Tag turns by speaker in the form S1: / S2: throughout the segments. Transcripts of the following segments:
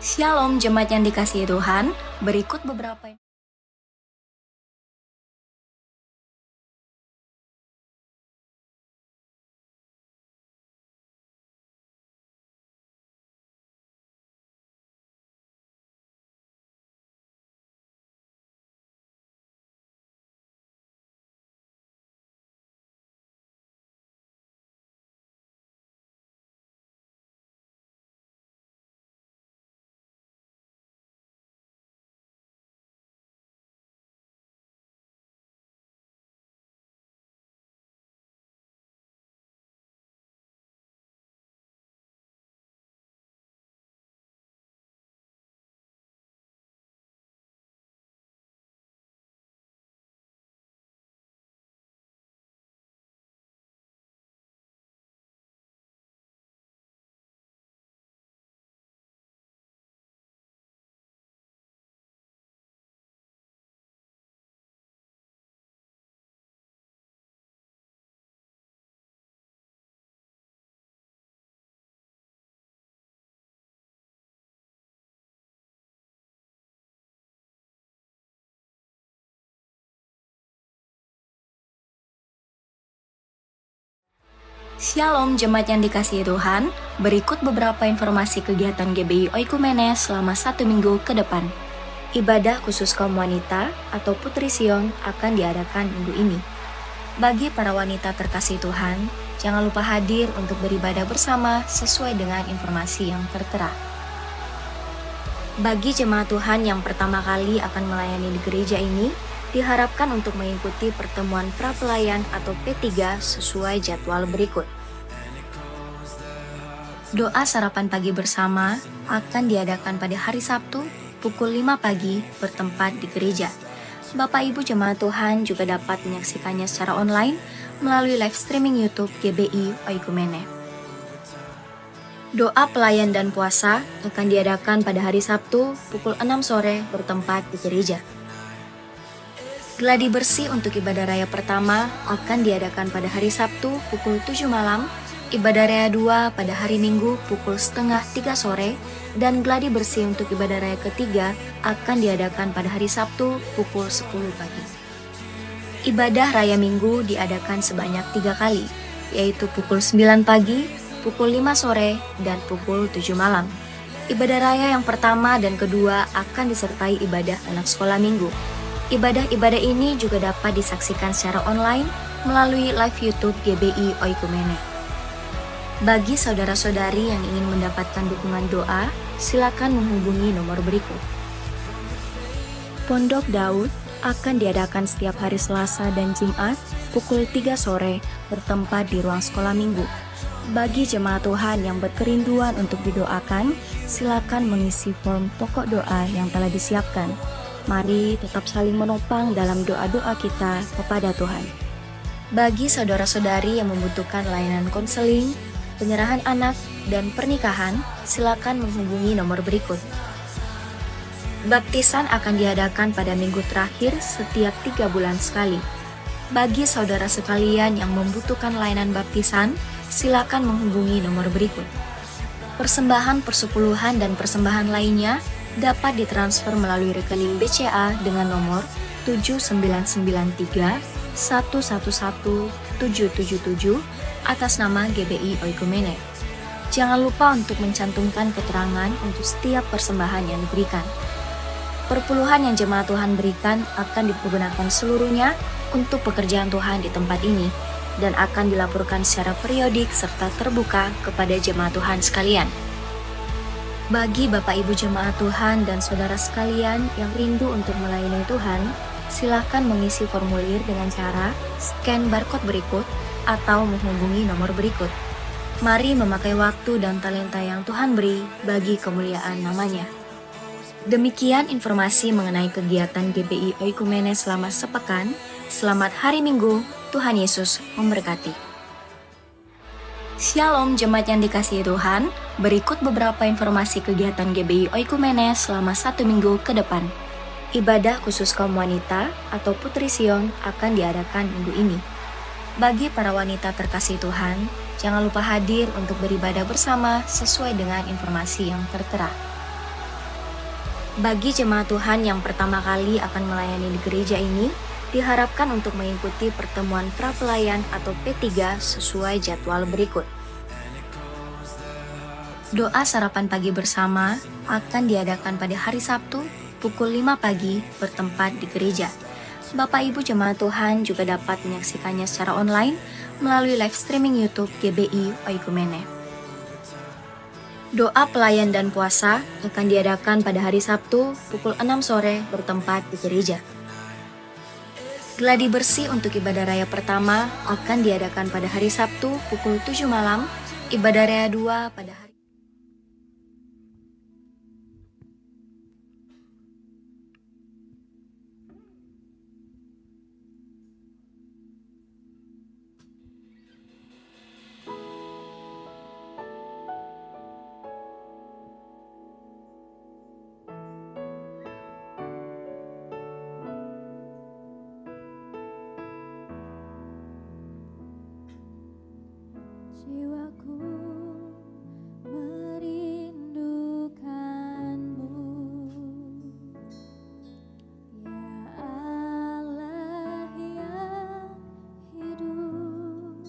S1: Shalom jemaat yang dikasihi Tuhan, berikut beberapa Shalom jemaat yang dikasihi Tuhan, berikut beberapa informasi kegiatan GBI Oikumene selama 1 minggu ke depan. Ibadah khusus kaum wanita atau Putri Sion akan diadakan minggu ini. Bagi para wanita terkasih Tuhan, jangan lupa hadir untuk beribadah bersama sesuai dengan informasi yang tertera. Bagi jemaat Tuhan yang pertama kali akan melayani di gereja ini, diharapkan untuk mengikuti pertemuan prapelayan atau P3 sesuai jadwal berikut. Doa sarapan pagi bersama akan diadakan pada hari Sabtu pukul 5 pagi bertempat di gereja. Bapak Ibu jemaat Tuhan juga dapat menyaksikannya secara online melalui live streaming YouTube GBI Oikumene. Doa pelayan dan puasa akan diadakan pada hari Sabtu pukul 6 sore bertempat di gereja. Gladi bersih untuk ibadah raya pertama akan diadakan pada hari Sabtu pukul 7 malam, ibadah raya 2 pada hari Minggu pukul setengah 3 sore, dan gladi bersih untuk ibadah raya ketiga akan diadakan pada hari Sabtu pukul 10 pagi. Ibadah raya Minggu diadakan sebanyak 3 kali, yaitu pukul 9 pagi, pukul 5 sore, dan pukul 7 malam. Ibadah raya yang pertama dan kedua akan disertai ibadah anak sekolah minggu. Ibadah-ibadah ini juga dapat disaksikan secara online melalui live YouTube GBI Oikumene. Bagi saudara-saudari yang ingin mendapatkan dukungan doa, silakan menghubungi nomor berikut. Pondok Daud akan diadakan setiap hari Selasa dan Jumat pukul 3 sore bertempat di ruang sekolah minggu. Bagi jemaat Tuhan yang berkerinduan untuk didoakan, silakan mengisi form pokok doa yang telah disiapkan. Mari tetap saling menopang dalam doa-doa kita kepada Tuhan. Bagi saudara-saudari yang membutuhkan layanan konseling, penyerahan anak, dan pernikahan, silakan menghubungi nomor berikut. Baptisan akan diadakan pada minggu terakhir setiap 3 bulan sekali. Bagi saudara sekalian yang membutuhkan layanan baptisan, silakan menghubungi nomor berikut. Persembahan persepuluhan dan persembahan lainnya dapat ditransfer melalui rekening BCA dengan nomor 7993 111 777 atas nama GBI Oikumene. Jangan lupa untuk mencantumkan keterangan untuk setiap persembahan yang diberikan. Perpuluhan yang jemaat Tuhan berikan akan digunakan seluruhnya untuk pekerjaan Tuhan di tempat ini dan akan dilaporkan secara periodik serta terbuka kepada jemaat Tuhan sekalian. Bagi Bapak Ibu jemaat Tuhan dan saudara sekalian yang rindu untuk melayani Tuhan, silakan mengisi formulir dengan cara scan barcode berikut atau menghubungi nomor berikut. Mari memakai waktu dan talenta yang Tuhan beri bagi kemuliaan namanya. Demikian informasi mengenai kegiatan GBI Oikumene selama sepekan. Selamat hari Minggu, Tuhan Yesus memberkati. Shalom jemaat yang dikasihi Tuhan, berikut beberapa informasi kegiatan GBI Oikumene selama 1 minggu ke depan. Ibadah khusus kaum wanita atau Putri Sion akan diadakan minggu ini. Bagi para wanita terkasih Tuhan, jangan lupa hadir untuk beribadah bersama sesuai dengan informasi yang tertera. Bagi jemaat Tuhan yang pertama kali akan melayani di gereja ini, diharapkan untuk mengikuti pertemuan prapelayan atau P3 sesuai jadwal berikut. Doa sarapan pagi bersama akan diadakan pada hari Sabtu pukul 5 pagi bertempat di gereja. Bapak Ibu jemaat Tuhan juga dapat menyaksikannya secara online melalui live streaming YouTube GBI Oikumene. Doa pelayan dan puasa akan diadakan pada hari Sabtu pukul 6 sore bertempat di gereja. Gladi bersih untuk ibadah raya pertama akan diadakan pada hari Sabtu pukul 7 malam, ibadah raya 2 pada hari
S2: Jiwaku merindukanmu, ya Allah yang hidup.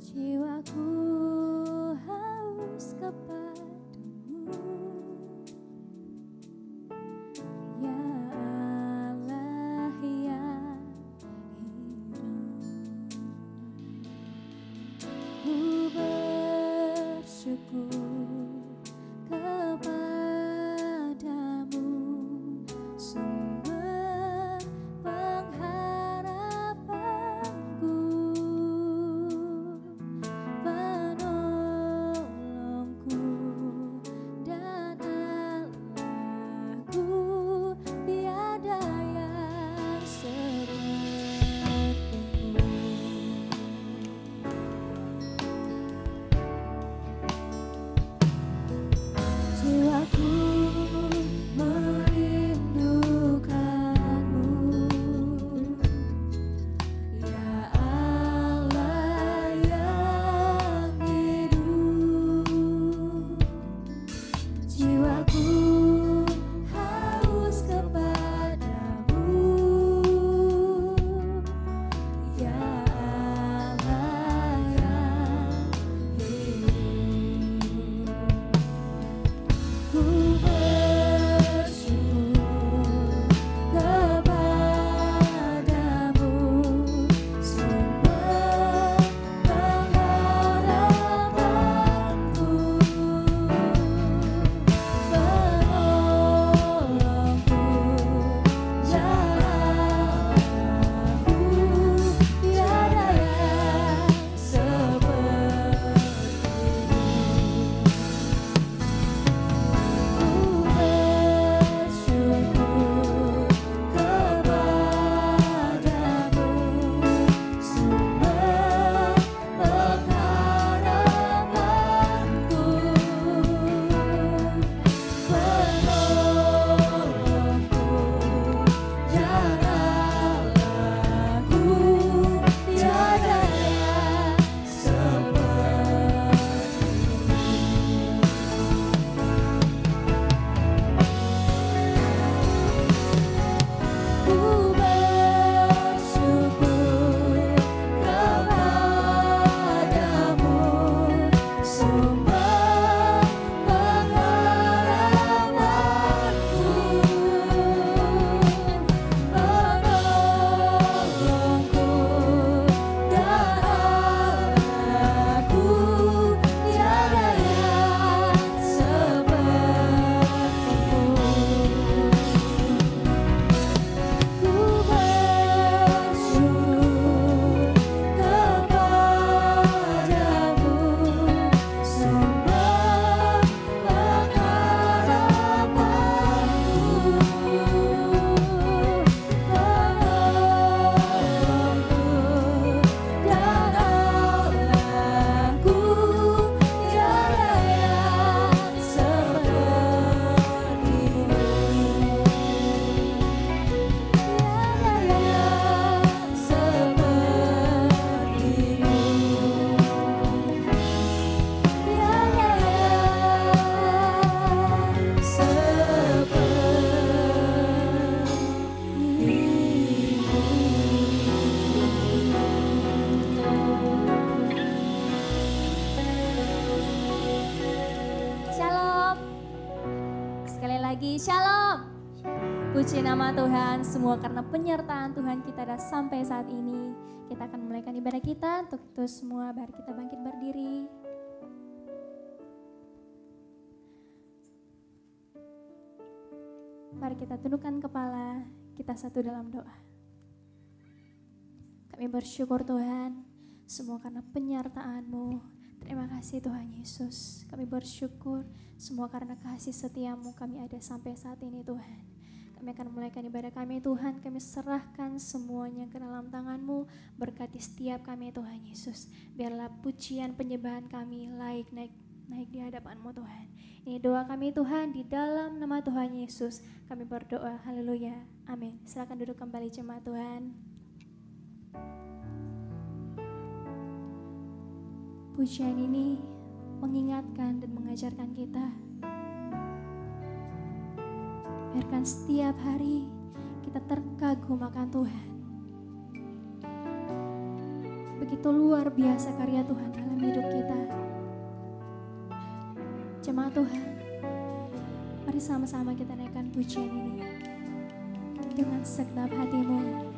S2: Jiwaku haus kepadamu, ya Allah yang ku bersyukur kepadamu, sumber pengharapanku, penolongku dan Allahku, tiada yang sepertimu. Puji nama Tuhan, semua karena penyertaan Tuhan kita dah sampai saat ini. Kita akan memulaikan ibadah kita. Untuk itu semua, mari kita bangkit berdiri. Mari kita tundukkan kepala, kita satu dalam doa. Kami bersyukur Tuhan, semua karena penyertaan-Mu. Terima kasih Tuhan Yesus. Kami bersyukur semua karena kasih setiamu kami ada sampai saat ini Tuhan. Kami akan memulaikan ibadah kami Tuhan. Kami serahkan semuanya ke dalam tangan-Mu. Berkati setiap kami Tuhan Yesus. Biarlah pujian penyembahan kami naik di hadapan-Mu Tuhan. Ini doa kami Tuhan, di dalam nama Tuhan Yesus kami berdoa. Haleluya. Amin. Silakan duduk kembali jemaat Tuhan. Pujian ini mengingatkan dan mengajarkan kita. Biarkan setiap hari kita terkagum akan Tuhan. Begitu luar biasa karya Tuhan dalam hidup kita. Jemaat Tuhan, mari sama-sama kita naikkan pujian ini dengan segenap hatimu.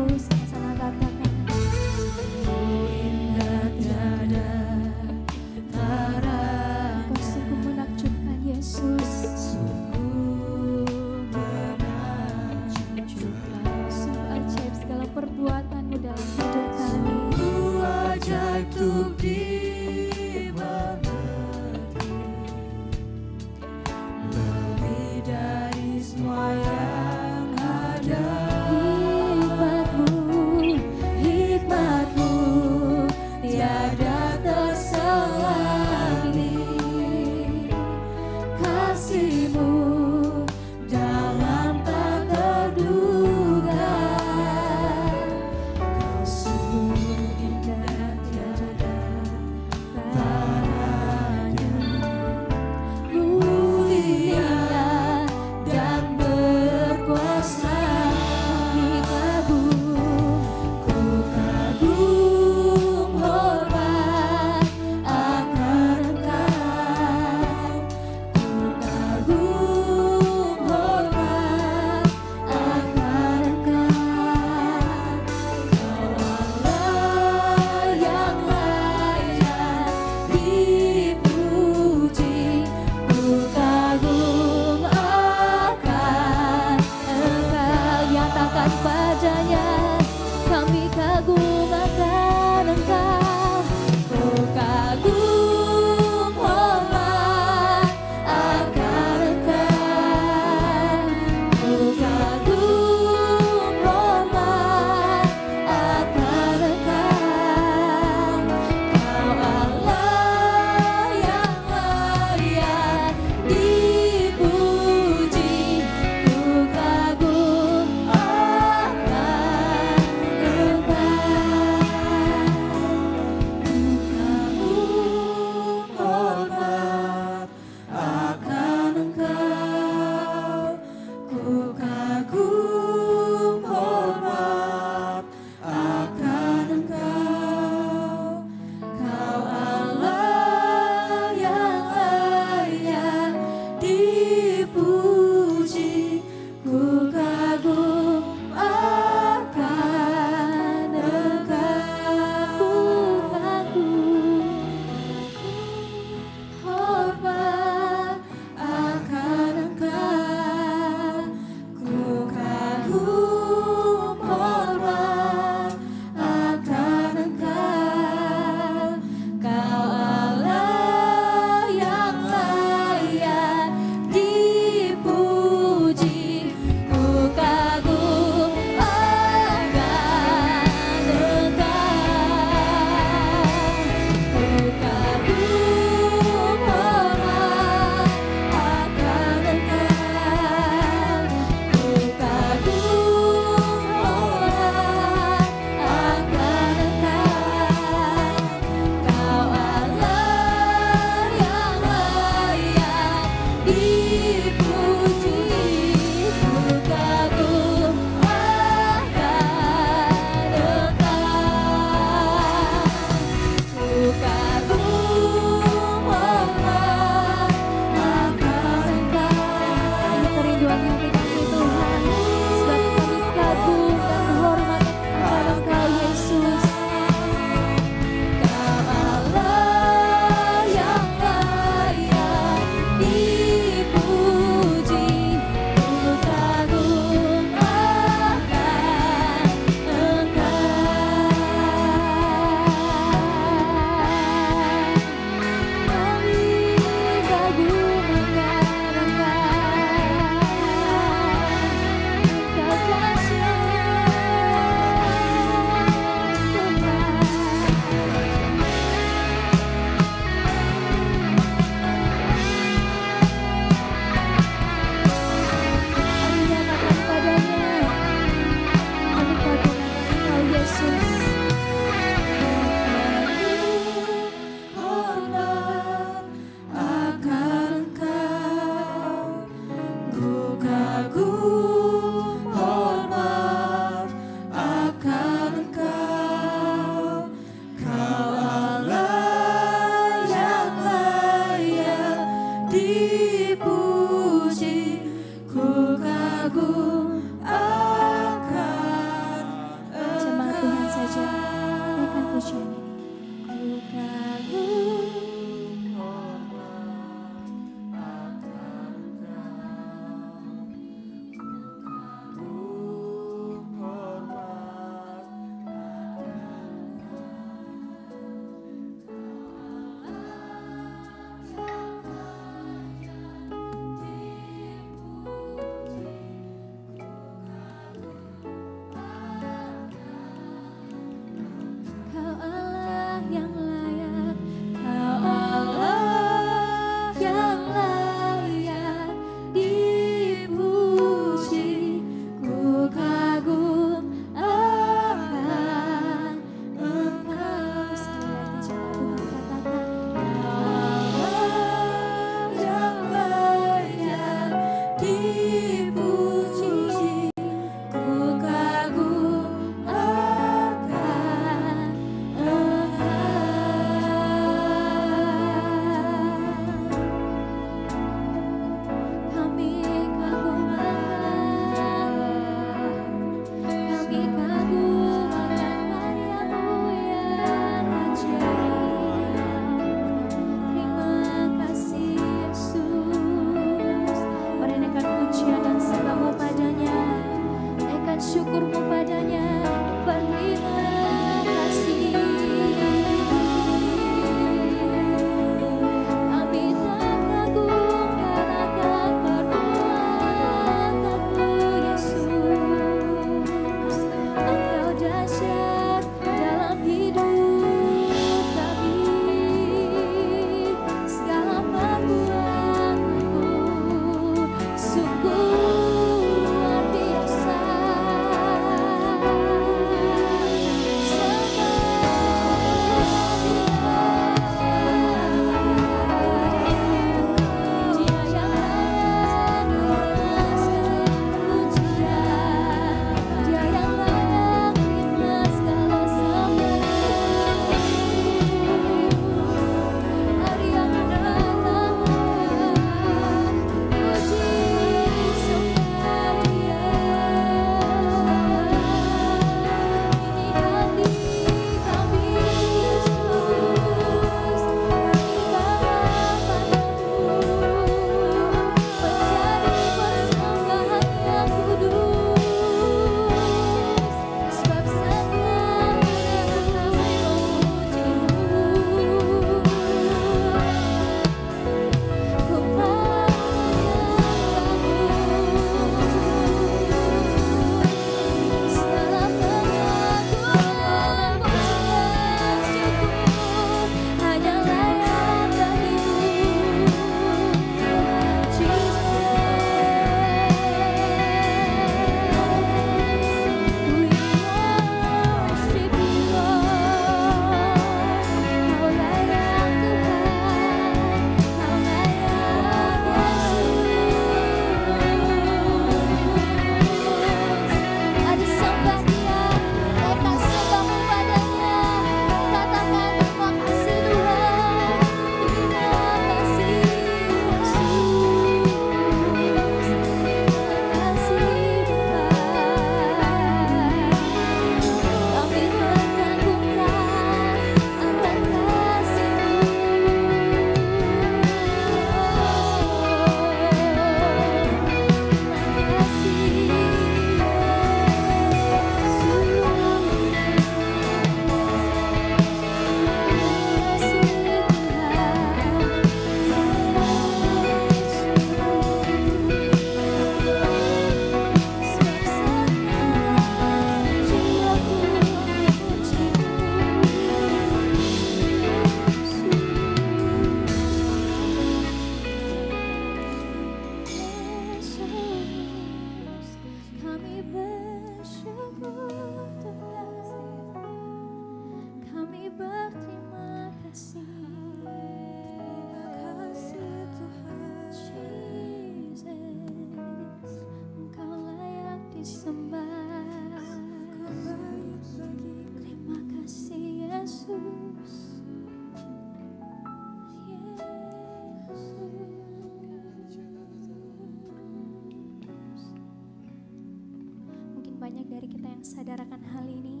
S2: dari kita yang sadar akan hal ini.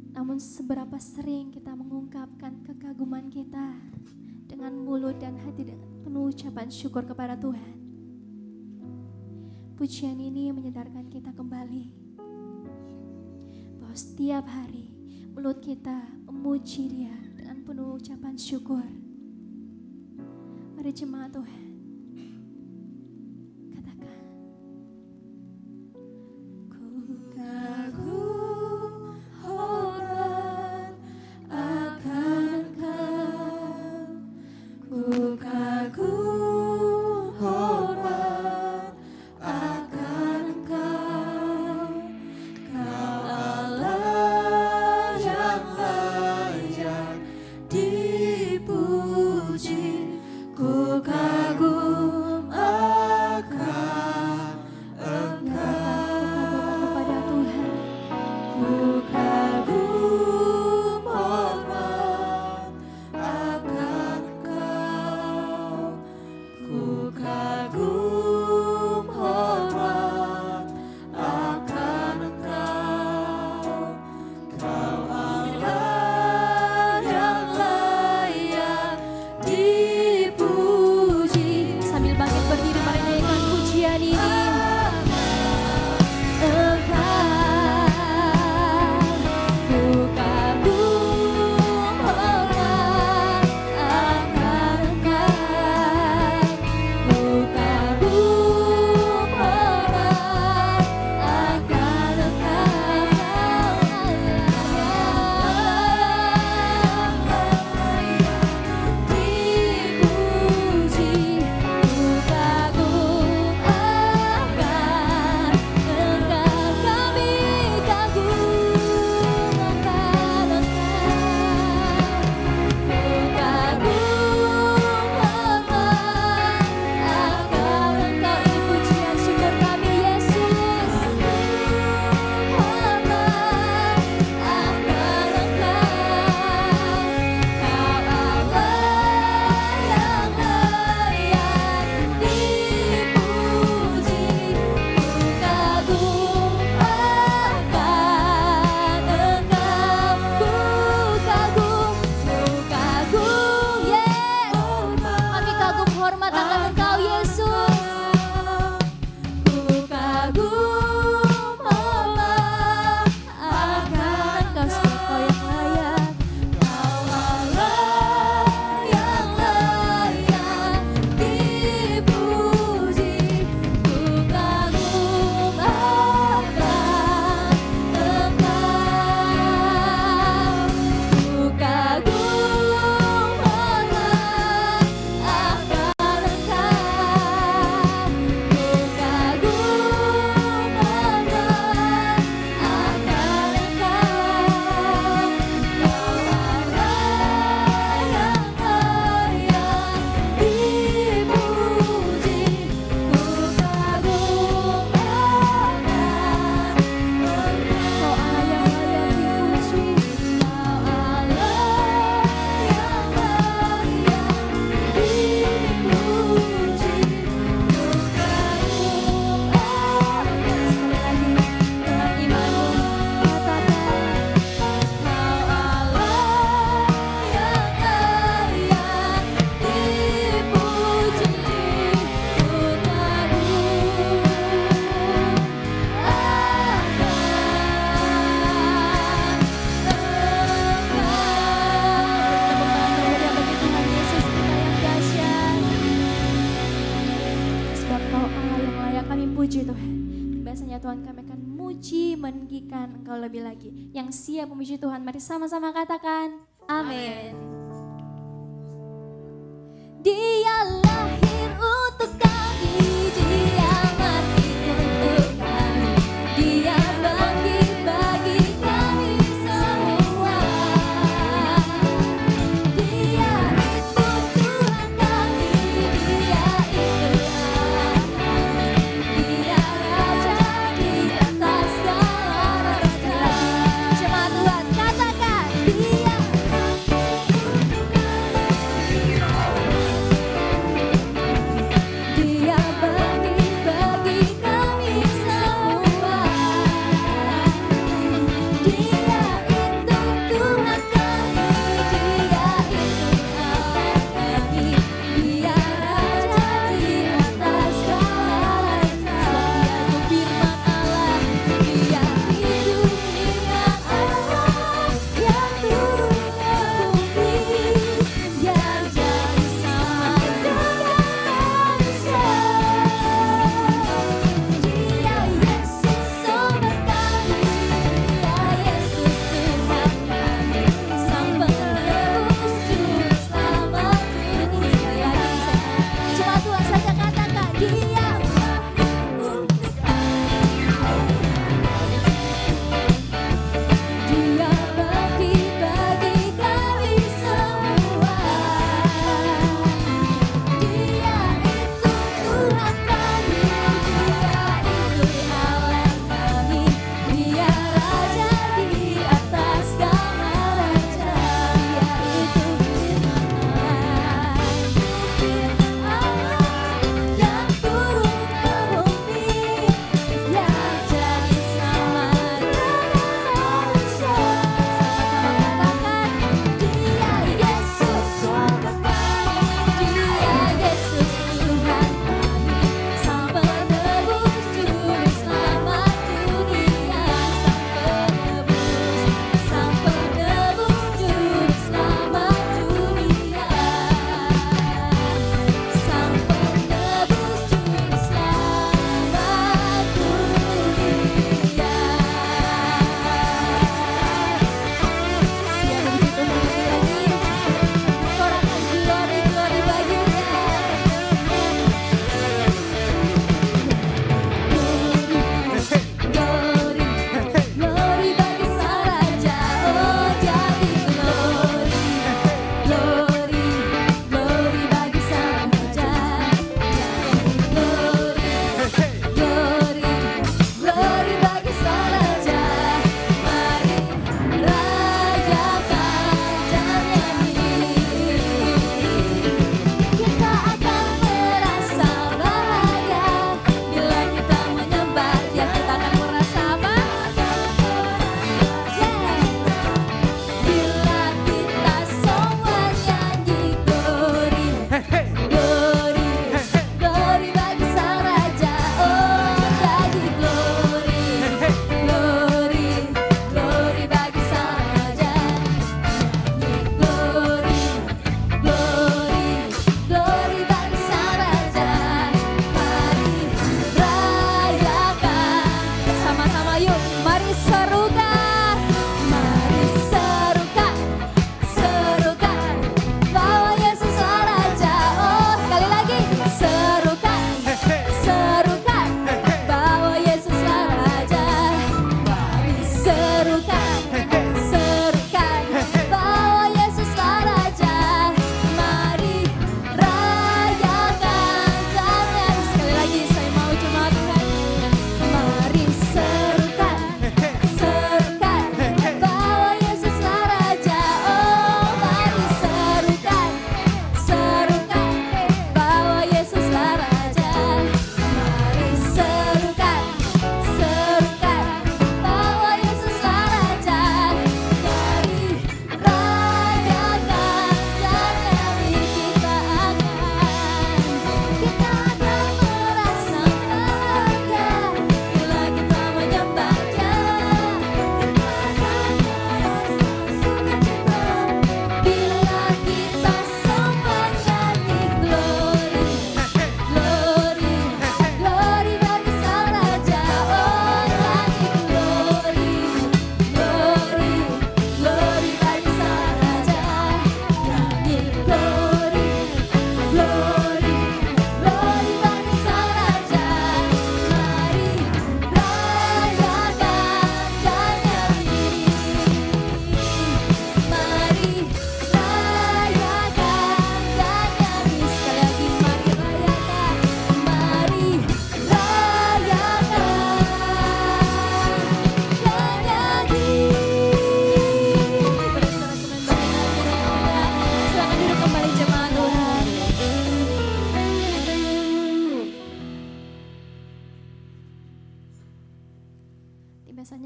S2: Namun seberapa sering kita mengungkapkan kekaguman kita dengan mulut dan hati dengan penuh ucapan syukur kepada Tuhan. Pujian ini menyadarkan kita kembali bahwa setiap hari mulut kita memuji Dia dengan penuh ucapan syukur. Mari jemaat Tuhan, katakan, ku kagum hormat akan Engkau, ku kagum hormat akan Engkau, Kau Allah yang layak dipuji. Ku kagum akan Engkau, kepada Tuhan. Ku kagum hormat akan Engkau, ku kagum hormat akan Engkau, Kau Allah yang layak dipuji. Sambil bangkit berdiri, mari nyanyikan pujian ini. Tuhan, kami akan muji, meninggikan Engkau lebih lagi. Yang siap memuji Tuhan, mari sama-sama katakan amin. Dia lahir untuk kami, Dia mati untuk kami, Dia bangkit bagi kami semua. Dia itu Tuhan kami, Dia itu Allah, Dia Raja di atas segala raja. Jemaat Tuhan katakan, Dia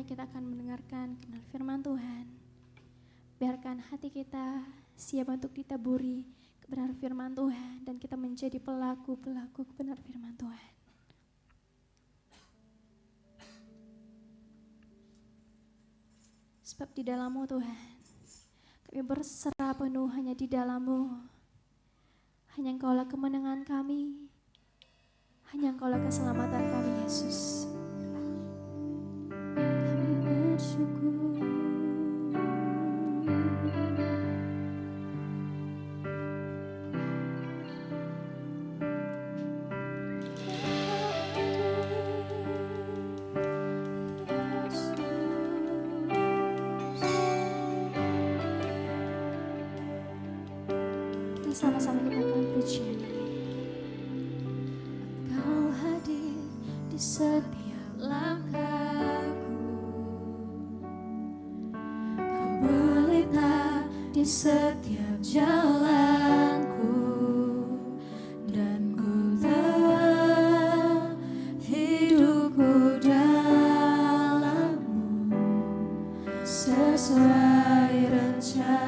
S2: kita akan mendengarkan kebenaran firman Tuhan. Biarkan hati kita siap untuk ditaburi kebenaran firman Tuhan dan kita menjadi pelaku-pelaku kebenaran firman Tuhan. Sebab di dalam-Mu Tuhan, kami berserah penuh hanya di dalam-Mu. Hanya Engkaulah kemenangan kami, hanya Engkaulah keselamatan kami, Yesus. Kami bersyukur. Sama-sama kita akan pujian ini. Engkau hadir di setiap langkahku, Kau berlita di setiap jalanku, dan ku tahu hidupku dalam-Mu sesuai rencana.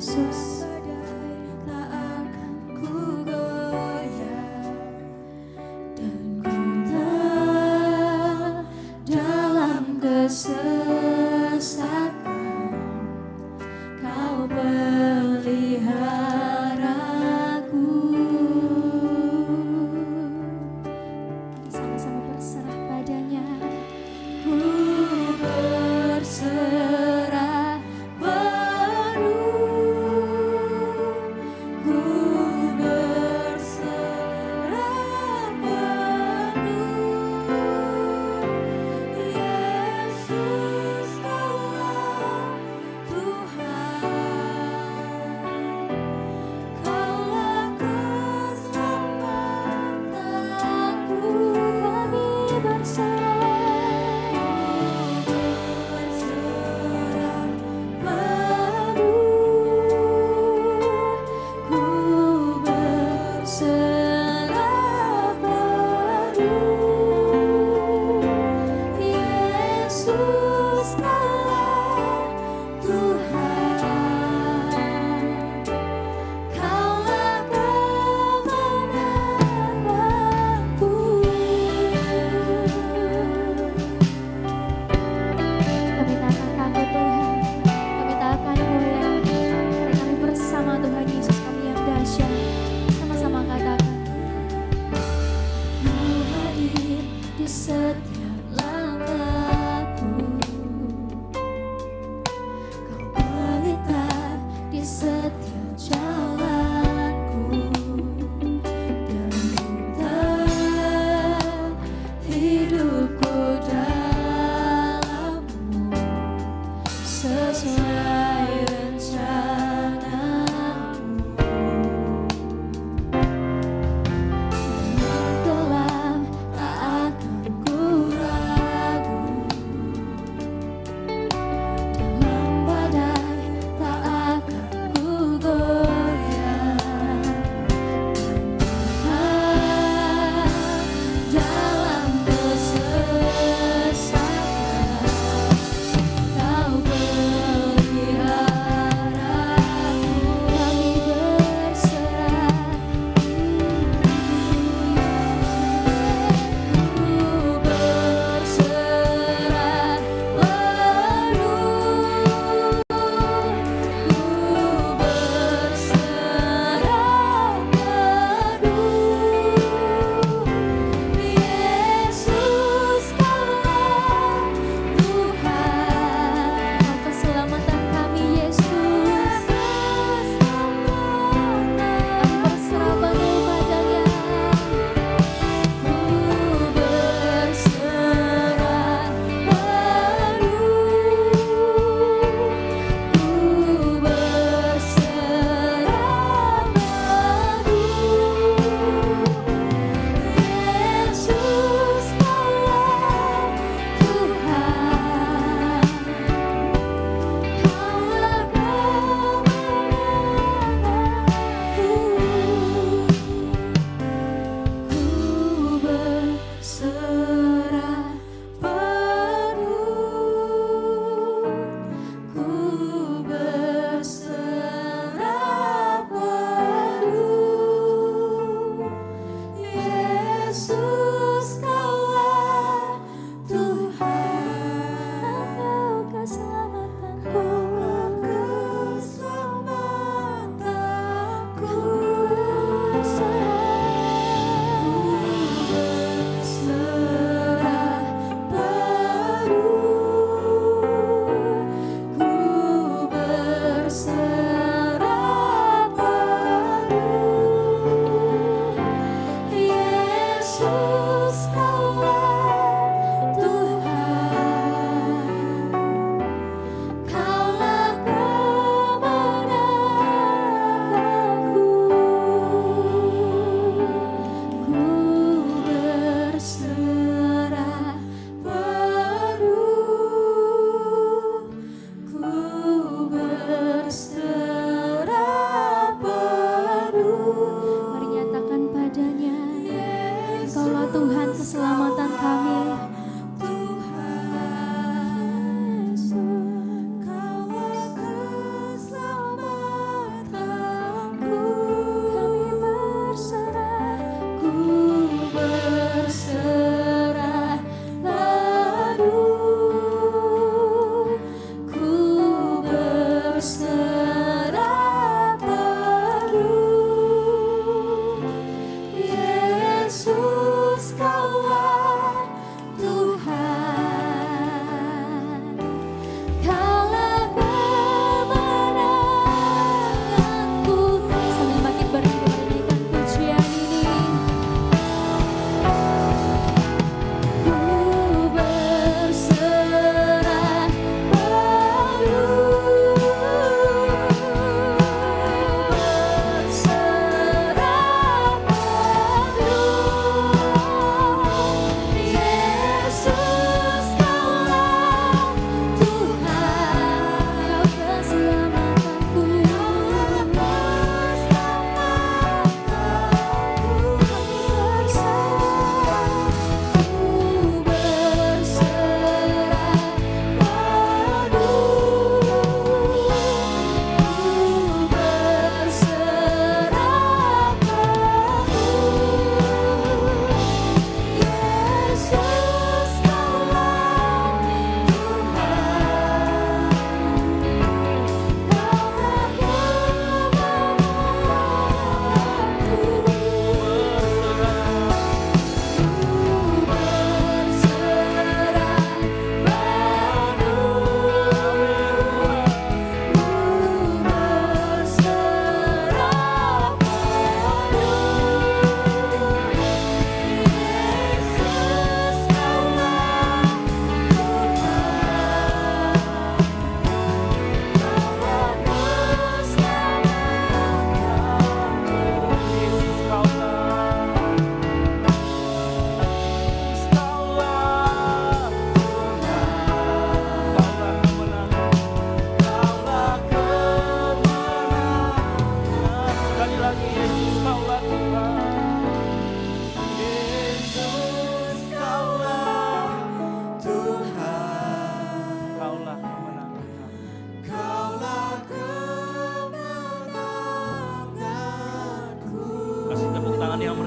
S2: Yesus, tak akan ku goyah.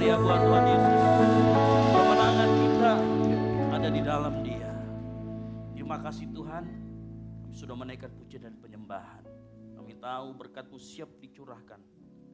S3: sekali ya buat Tuhan Yesus. Kemenangan kita ada di dalam Dia. Terima kasih Tuhan, kami sudah menaikkan pujian dan penyembahan. Kami tahu berkat-Mu siap dicurahkan.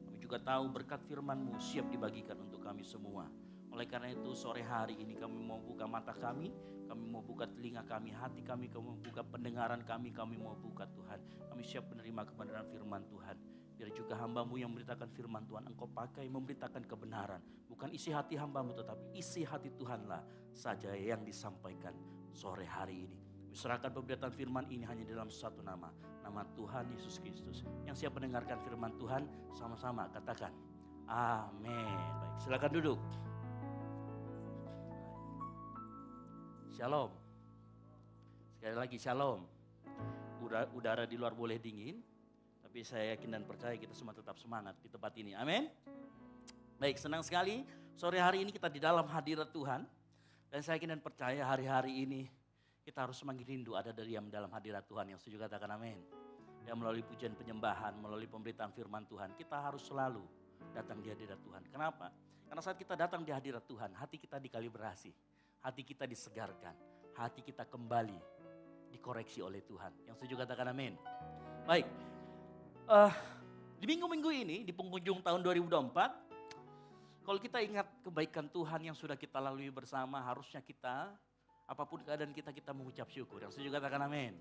S3: Kami juga tahu berkat firman-Mu siap dibagikan untuk kami semua. Oleh karena itu sore hari ini kami mau buka mata kami mau buka telinga kami, hati kami mau buka pendengaran kami mau buka Tuhan. Kami siap menerima kebenaran firman Tuhan. Biar juga hamba-Mu yang memberitakan firman Tuhan, Engkau pakai memberitakan kebenaran. Bukan isi hati hamba-Mu, tetapi isi hati Tuhanlah saja yang disampaikan sore hari ini. Serahkan pemberitaan firman ini hanya dalam satu nama Tuhan Yesus Kristus. Yang siap mendengarkan firman Tuhan, sama-sama katakan, amin. Baik, silakan duduk. Shalom. Sekali lagi shalom. Udara di luar boleh dingin, tapi saya yakin dan percaya kita semua tetap semangat di tempat ini. Amin. Baik, senang sekali sore hari ini kita di dalam hadirat Tuhan. Dan saya yakin dan percaya hari-hari ini kita harus semakin rindu ada diam dalam hadirat Tuhan. Yang setuju katakan amin. Ya, melalui pujian penyembahan, melalui pemberitaan firman Tuhan, kita harus selalu datang di hadirat Tuhan. Kenapa? Karena saat kita datang di hadirat Tuhan, hati kita dikalibrasi, hati kita disegarkan, hati kita kembali dikoreksi oleh Tuhan. Yang setuju katakan amin. Baik. Di minggu-minggu ini, di penghujung tahun 2024, kalau kita ingat kebaikan Tuhan yang sudah kita lalui bersama, harusnya kita, apapun keadaan kita mengucap syukur. Yang setuju katakan amin.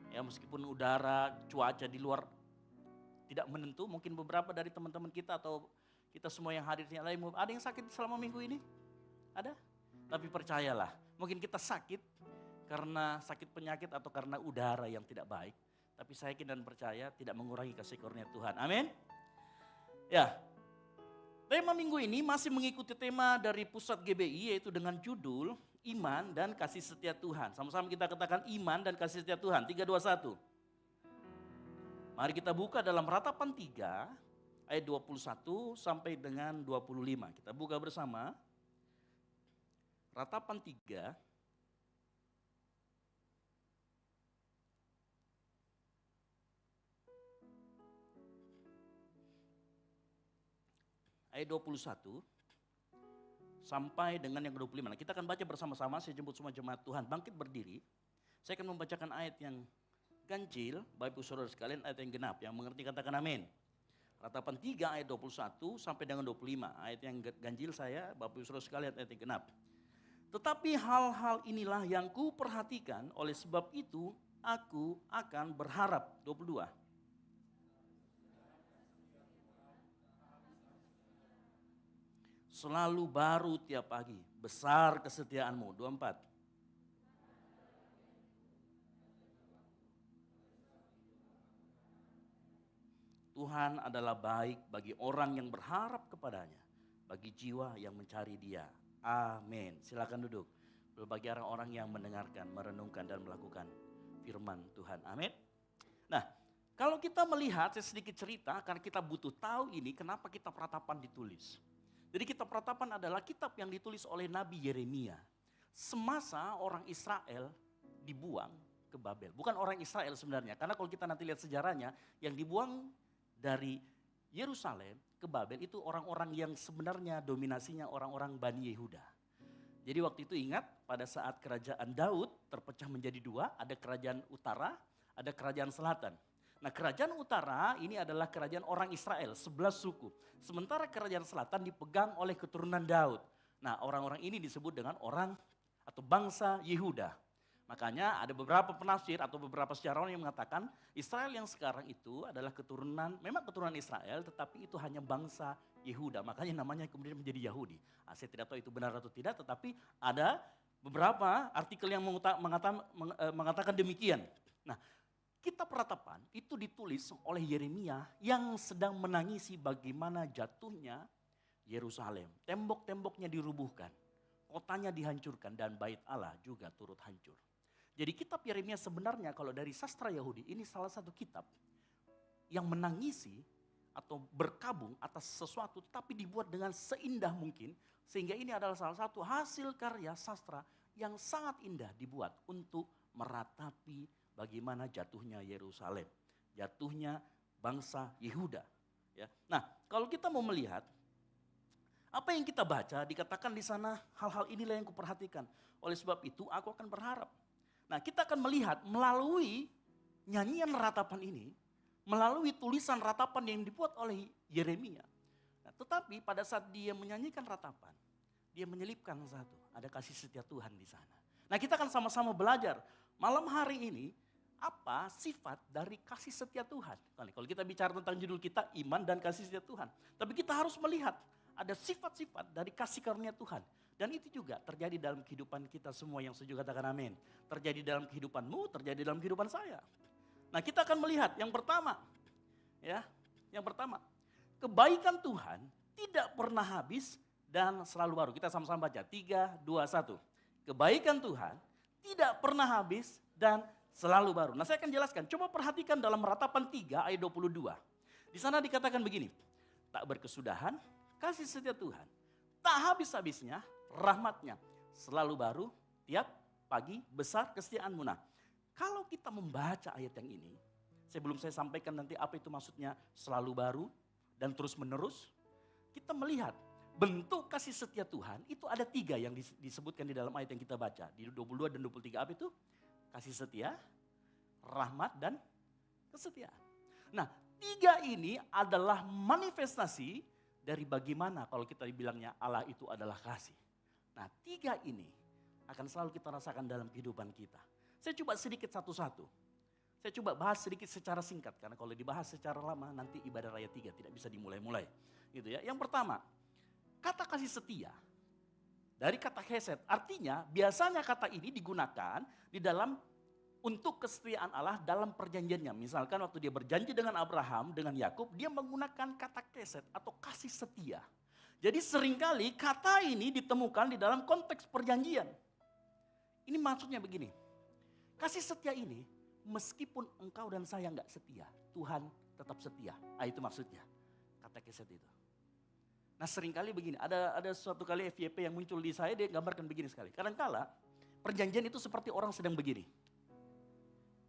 S3: Ya, meskipun udara, cuaca di luar tidak menentu, mungkin beberapa dari teman-teman kita atau kita semua yang hadir di lain, ada yang sakit selama minggu ini? Ada? Tapi percayalah, mungkin kita sakit karena sakit penyakit atau karena udara yang tidak baik. Tapi saya yakin dan percaya tidak mengurangi kasih karunia Tuhan. Amin. Ya, tema minggu ini masih mengikuti tema dari pusat GBI, yaitu dengan judul Iman dan Kasih Setia Tuhan. Sama-sama kita katakan iman dan kasih setia Tuhan. 3, 2, 1. Mari kita buka dalam Ratapan 3 ayat 21 sampai dengan 25. Kita buka bersama. Ratapan 3 ayat 21 sampai dengan yang ke-25. Nah, kita akan baca bersama-sama, saya jemput semua jemaat Tuhan bangkit berdiri. Saya akan membacakan ayat yang ganjil, Bapak Ibu Saudara sekalian, ayat yang genap. Yang mengerti katakan amin. Ratapan 3 ayat 21 sampai dengan 25. Ayat yang ganjil saya, Bapak Ibu Saudara sekalian, ayat yang genap. Tetapi hal-hal inilah yang ku perhatikan, oleh sebab itu aku akan berharap. 22. Selalu baru tiap pagi, besar kesetiaanmu. 24. Tuhan adalah baik bagi orang yang berharap kepadanya, bagi jiwa yang mencari Dia. Amin. Silakan duduk. Bagi orang-orang yang mendengarkan, merenungkan dan melakukan firman Tuhan. Amin. Nah, kalau kita melihat, saya sedikit cerita karena kita butuh tahu ini kenapa kitab Ratapan ditulis. Jadi kitab Ratapan adalah kitab yang ditulis oleh Nabi Yeremia. Semasa orang Israel dibuang ke Babel. Bukan orang Israel sebenarnya, karena kalau kita nanti lihat sejarahnya, yang dibuang dari Yerusalem ke Babel itu orang-orang yang sebenarnya dominasinya orang-orang Bani Yehuda. Jadi waktu itu ingat pada saat kerajaan Daud terpecah menjadi dua, ada kerajaan utara, ada kerajaan selatan. Nah, kerajaan utara ini adalah kerajaan orang Israel, 11 suku. Sementara kerajaan selatan dipegang oleh keturunan Daud. Nah, orang-orang ini disebut dengan orang atau bangsa Yehuda. Makanya ada beberapa penafsir atau beberapa sejarawan yang mengatakan Israel yang sekarang itu adalah keturunan, memang keturunan Israel, tetapi itu hanya bangsa Yehuda. Makanya namanya kemudian menjadi Yahudi. Nah, saya tidak tahu itu benar atau tidak, tetapi ada beberapa artikel yang mengatakan demikian. Nah, kitab Ratapan itu ditulis oleh Yeremia yang sedang menangisi bagaimana jatuhnya Yerusalem. Tembok-temboknya dirubuhkan, kotanya dihancurkan dan bait Allah juga turut hancur. Jadi kitab Yeremia sebenarnya kalau dari sastra Yahudi ini salah satu kitab yang menangisi atau berkabung atas sesuatu tapi dibuat dengan seindah mungkin. Sehingga ini adalah salah satu hasil karya sastra yang sangat indah dibuat untuk meratapi bagaimana jatuhnya Yerusalem, jatuhnya bangsa Yehuda. Ya. Nah, kalau kita mau melihat Apa yang kita baca dikatakan di sana hal-hal inilah yang kuperhatikan. Oleh sebab itu aku akan berharap. Nah kita akan melihat melalui nyanyian ratapan ini, melalui tulisan ratapan yang dibuat oleh Yeremia. Nah, tetapi pada saat dia menyanyikan ratapan, dia menyelipkan satu, ada kasih setia Tuhan di sana. Nah kita akan sama-sama belajar malam hari ini apa sifat dari kasih setia Tuhan. Kalau kita bicara tentang judul kita iman dan kasih setia Tuhan. Tapi kita harus melihat ada sifat-sifat dari kasih karunia Tuhan. Dan itu juga terjadi dalam kehidupan kita semua yang setuju katakan amin. Terjadi dalam kehidupanmu, terjadi dalam kehidupan saya. Nah kita akan melihat yang pertama. Yang pertama, kebaikan Tuhan tidak pernah habis dan selalu baru. Kita sama-sama baca, 3, 2, 1. Kebaikan Tuhan tidak pernah habis dan selalu baru. Nah saya akan jelaskan, coba perhatikan dalam ratapan 3 ayat 22. Di sana dikatakan begini, tak berkesudahan kasih setia Tuhan, tak habis-habisnya rahmatnya, selalu baru tiap pagi besar kesetiaanmu. Nah kalau kita membaca ayat yang ini, sebelum saya sampaikan nanti apa itu maksudnya selalu baru dan terus menerus, kita melihat bentuk kasih setia Tuhan itu ada 3 yang disebutkan di dalam ayat yang kita baca. Di 22 dan 23 apa itu? Kasih setia, rahmat dan kesetiaan. Nah 3 ini adalah manifestasi dari bagaimana kalau kita bilangnya Allah itu adalah kasih. Nah 3 ini akan selalu kita rasakan dalam kehidupan kita. Saya coba sedikit satu-satu. Saya coba bahas sedikit secara singkat. Karena kalau dibahas secara lama nanti ibadah raya 3 tidak bisa dimulai-mulai. Gitu ya. Yang pertama, kata kasih setia dari kata hesed. Artinya biasanya kata ini digunakan di dalam untuk kesetiaan Allah dalam perjanjiannya. Misalkan waktu dia berjanji dengan Abraham, dengan Yakub, dia menggunakan kata kesed atau kasih setia. Jadi seringkali kata ini ditemukan di dalam konteks perjanjian. Ini maksudnya begini, kasih setia ini meskipun engkau dan saya enggak setia, Tuhan tetap setia. Itu maksudnya, kata kesed itu. Nah seringkali begini, ada suatu kali FYP yang muncul di saya, dia gambarkan begini sekali. Kadang-kala perjanjian itu seperti orang sedang begini.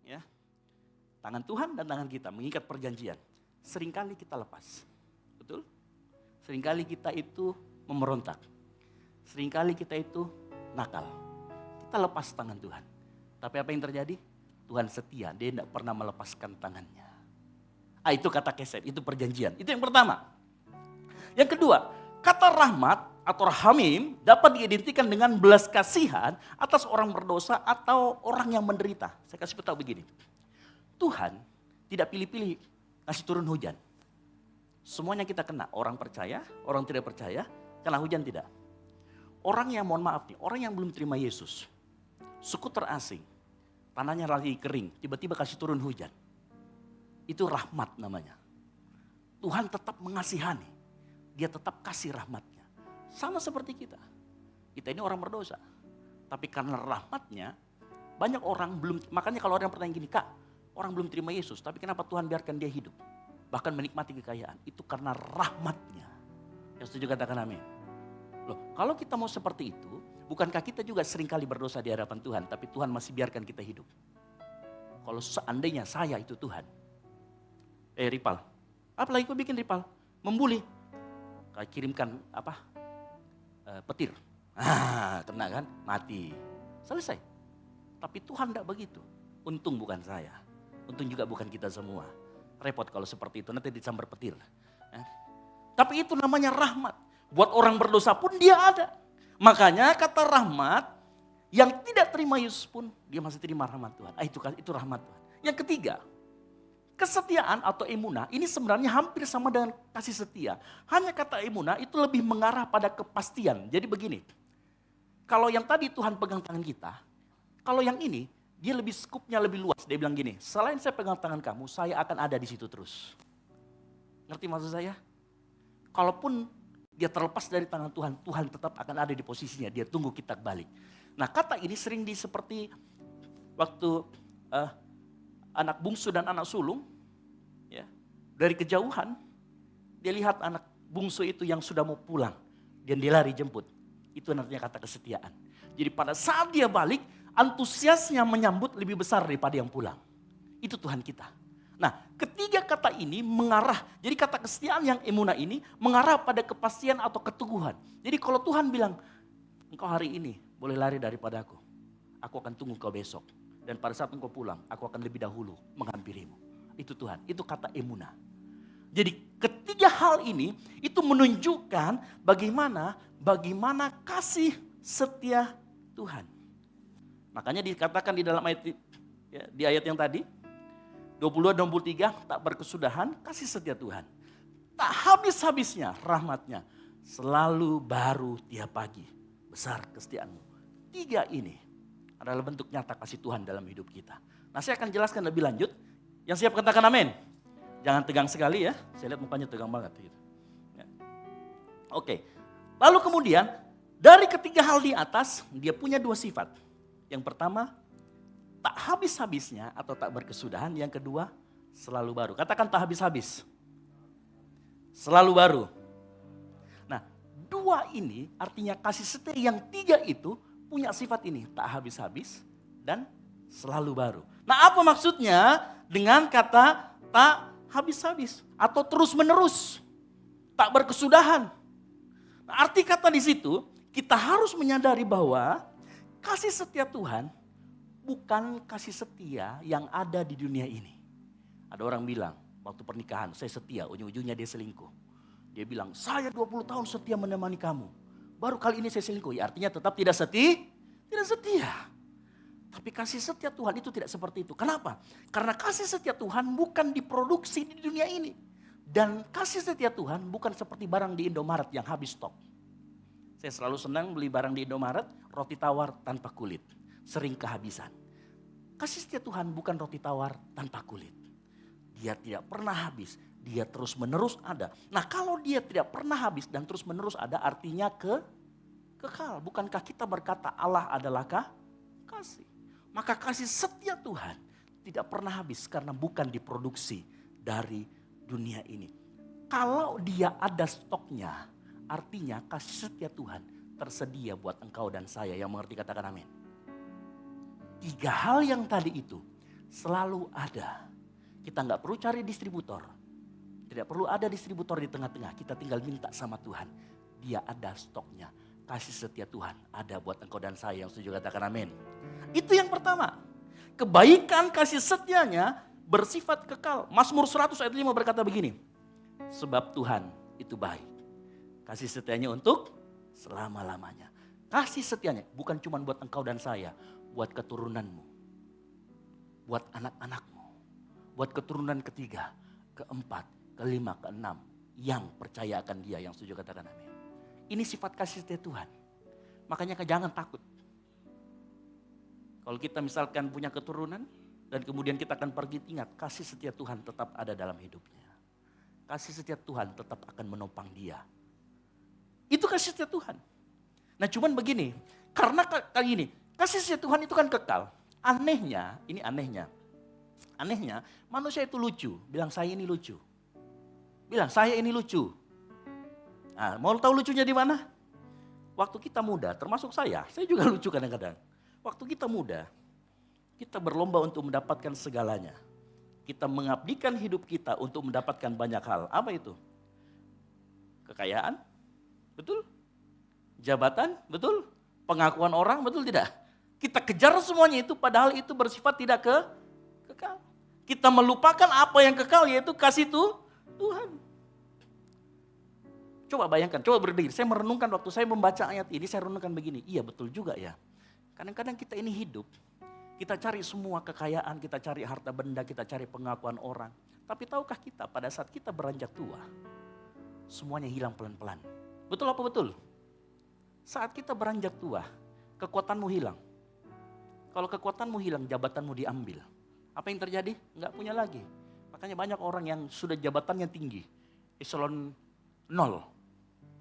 S3: Ya, tangan Tuhan dan tangan kita mengikat perjanjian. Seringkali kita lepas, betul? Seringkali kita itu memberontak. Seringkali kita itu nakal. Kita lepas tangan Tuhan. Tapi apa yang terjadi? Tuhan setia, dia tidak pernah melepaskan tangannya. Itu kata kesed, itu perjanjian. Itu yang pertama. Yang kedua, kata rahmat atau rahamim dapat diidentikan dengan belas kasihan atas orang berdosa atau orang yang menderita. Saya kasih tahu begini, Tuhan tidak pilih-pilih kasih turun hujan. Semuanya kita kena, orang percaya, orang tidak percaya, kena hujan tidak. Orang yang mohon maaf nih, orang yang belum terima Yesus, suku terasing, tanahnya lagi kering, tiba-tiba kasih turun hujan. Itu rahmat namanya. Tuhan tetap mengasihani, dia tetap kasih rahmatnya. Sama seperti kita. Kita ini orang berdosa. Tapi karena rahmatnya, banyak orang belum, makanya kalau orang pertanyaan gini, Kak, orang belum terima Yesus, tapi kenapa Tuhan biarkan dia hidup? Bahkan menikmati kekayaan, itu karena rahmatnya. Yang setuju katakan amin. Loh, kalau kita mau seperti itu, bukankah kita juga seringkali berdosa di hadapan Tuhan, tapi Tuhan masih biarkan kita hidup? Kalau seandainya saya itu Tuhan, Ripal, apalagi kau bikin Ripal? Membuli. Kau kirimkan petir. Kena kan? Mati. Selesai. Tapi Tuhan tidak begitu. Untung bukan saya. Untung juga bukan kita semua. Repot kalau seperti itu, nanti disambar petir. Tapi itu namanya rahmat. Buat orang berdosa pun dia ada. Makanya kata rahmat, yang tidak terima Yesus pun, dia masih terima rahmat Tuhan. Itu rahmat Tuhan. Yang ketiga, kesetiaan atau emunah, ini sebenarnya hampir sama dengan kasih setia. Hanya kata emunah itu lebih mengarah pada kepastian. Jadi begini, kalau yang tadi Tuhan pegang tangan kita, kalau yang ini, dia lebih skupnya lebih luas. Dia bilang gini, selain saya pegang tangan kamu, saya akan ada di situ terus. Ngerti maksud saya? Kalaupun dia terlepas dari tangan Tuhan, Tuhan tetap akan ada di posisinya. Dia tunggu kita balik. Nah kata ini sering seperti waktu anak bungsu dan anak sulung, ya, dari kejauhan, dia lihat anak bungsu itu yang sudah mau pulang. Dan dia lari jemput. Itu artinya kata kesetiaan. Jadi pada saat dia balik, antusiasnya menyambut lebih besar daripada yang pulang. Itu Tuhan kita. Nah, ketiga kata ini mengarah, jadi kata kesetiaan yang emunah ini mengarah pada kepastian atau keteguhan. Jadi kalau Tuhan bilang, engkau hari ini boleh lari daripada aku akan tunggu kau besok. Dan pada saat engkau pulang, aku akan lebih dahulu menghampirimu. Itu Tuhan, itu kata emunah. Jadi ketiga hal ini itu menunjukkan bagaimana kasih setia Tuhan. Makanya dikatakan di dalam ayat di ayat yang tadi 22 dan 23, tak berkesudahan kasih setia Tuhan. Tak habis-habisnya rahmatnya, selalu baru tiap pagi. Besar kesetiaanmu. 3 ini adalah bentuk nyata kasih Tuhan dalam hidup kita. Nah, saya akan jelaskan lebih lanjut. Yang siap katakan amin. Jangan tegang sekali ya. Saya lihat mukanya tegang banget. Gitu. Ya. Oke. Lalu kemudian dari ketiga hal di atas dia punya 2 sifat. Yang pertama tak habis-habisnya atau tak berkesudahan. Yang kedua selalu baru. Katakan tak habis-habis. Selalu baru. Nah 2 ini artinya kasih setia yang 3 itu punya sifat ini. Tak habis-habis dan selalu baru. Nah apa maksudnya dengan kata tak habis-habis atau terus-menerus, tak berkesudahan. Nah, arti kata di situ kita harus menyadari bahwa kasih setia Tuhan bukan kasih setia yang ada di dunia ini. Ada orang bilang waktu pernikahan saya setia, ujung-ujungnya dia selingkuh. Dia bilang saya 20 tahun setia menemani kamu, baru kali ini saya selingkuh. Ya, artinya tetap tidak setia. Tapi kasih setia Tuhan itu tidak seperti itu. Kenapa? Karena kasih setia Tuhan bukan diproduksi di dunia ini. Dan kasih setia Tuhan bukan seperti barang di Indomaret yang habis stok. Saya selalu senang beli barang di Indomaret, roti tawar tanpa kulit. Sering kehabisan. Kasih setia Tuhan bukan roti tawar tanpa kulit. Dia tidak pernah habis, dia terus menerus ada. Nah kalau dia tidak pernah habis dan terus menerus ada artinya kekal. Bukankah kita berkata Allah adalah kasih? Maka kasih setia Tuhan tidak pernah habis karena bukan diproduksi dari dunia ini. Kalau dia ada stoknya, artinya kasih setia Tuhan tersedia buat engkau dan saya. Yang mengerti katakan amin. 3 hal yang tadi itu selalu ada. Kita nggak perlu cari distributor. Tidak perlu ada distributor di tengah-tengah. Kita tinggal minta sama Tuhan. Dia ada stoknya. Kasih setia Tuhan ada buat engkau dan saya. Yang setuju katakan amin. Itu yang pertama. Kebaikan kasih setianya bersifat kekal. Mazmur 100 ayat 5 berkata begini. Sebab Tuhan itu baik. Kasih setianya untuk selama-lamanya. Kasih setianya bukan cuma buat engkau dan saya. Buat keturunanmu. Buat anak-anakmu. Buat keturunan ketiga, keempat, kelima, keenam. Yang percaya akan dia. Yang setuju katakan amin. Ini sifat kasih setia Tuhan. Makanya jangan takut. Kalau kita misalkan punya keturunan dan kemudian kita akan pergi, ingat kasih setia Tuhan tetap ada dalam hidupnya. Kasih setia Tuhan tetap akan menopang dia. Itu kasih setia Tuhan. Nah cuman begini, karena kali ini kasih setia Tuhan itu kan kekal. Anehnya manusia itu lucu. Bilang saya ini lucu. Nah, mau tahu lucunya di mana? Waktu kita muda, termasuk saya juga lucu kadang-kadang. Waktu kita muda, kita berlomba untuk mendapatkan segalanya. Kita mengabdikan hidup kita untuk mendapatkan banyak hal. Apa itu? Kekayaan, betul? Jabatan, betul? Pengakuan orang, betul tidak? Kita kejar semuanya itu padahal itu bersifat tidak kekal. Kita melupakan apa yang kekal yaitu kasih Tuhan. Coba bayangkan, coba berdiri. Saya merenungkan waktu saya membaca ayat ini, saya renungkan begini. Iya betul juga ya. Kadang-kadang kita ini hidup, kita cari semua kekayaan, kita cari harta benda, kita cari pengakuan orang. Tapi tahukah kita pada saat kita beranjak tua, semuanya hilang pelan-pelan. Betul apa betul? Saat kita beranjak tua, kekuatanmu hilang. Kalau kekuatanmu hilang, jabatanmu diambil. Apa yang terjadi? Enggak punya lagi. Makanya banyak orang yang sudah jabatannya tinggi. Eselon 0.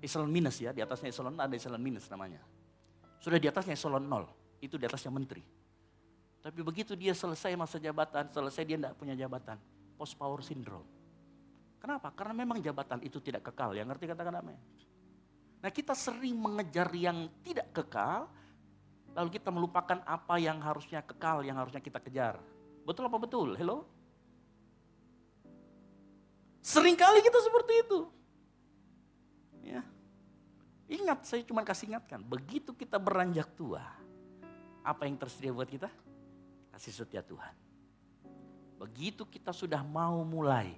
S3: Eselon minus ya, di atasnya eselon ada eselon minus namanya. Sudah di atasnya eselon 0, itu di atasnya menteri. Tapi begitu dia selesai masa jabatan, selesai dia tidak punya jabatan. Post power syndrome. Kenapa? Karena memang jabatan itu tidak kekal. Yang ngerti katakan amin. Nah kita sering mengejar yang tidak kekal, lalu kita melupakan apa yang harusnya kekal, yang harusnya kita kejar. Betul apa betul? Hello? Seringkali kita seperti itu. Ya. Ingat, saya cuma kasih ingatkan, begitu kita beranjak tua, apa yang tersedia buat kita? Kasih setia Tuhan. Begitu kita sudah mau mulai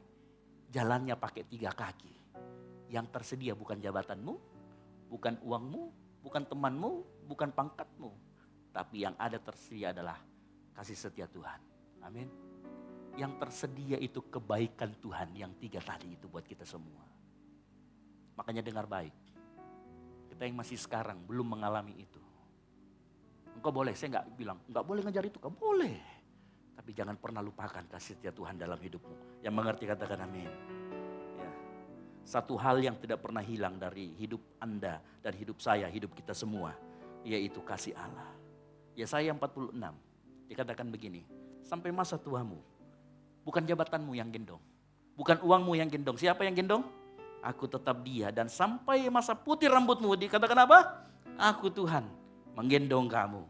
S3: jalannya pakai 3 kaki, yang tersedia bukan jabatanmu, bukan uangmu, bukan temanmu, bukan pangkatmu, tapi yang ada tersedia adalah kasih setia Tuhan. Amin. Yang tersedia itu kebaikan Tuhan yang 3 tadi itu buat kita semua. Makanya dengar baik. Kita yang masih sekarang belum mengalami itu. Engkau boleh, saya nggak bilang, nggak boleh ngejar itu, kau boleh. Tapi jangan pernah lupakan kasih setia Tuhan dalam hidupmu. Yang mengerti katakan amin. Ya. Satu hal yang tidak pernah hilang dari hidup Anda dan hidup saya, hidup kita semua. Yaitu kasih Allah. Yesaya 46, dikatakan begini, sampai masa tuamu, bukan jabatanmu yang gendong, bukan uangmu yang gendong. Siapa yang gendong? Aku tetap dia, dan sampai masa putih rambutmu, dikatakan apa? Aku Tuhan menggendong kamu.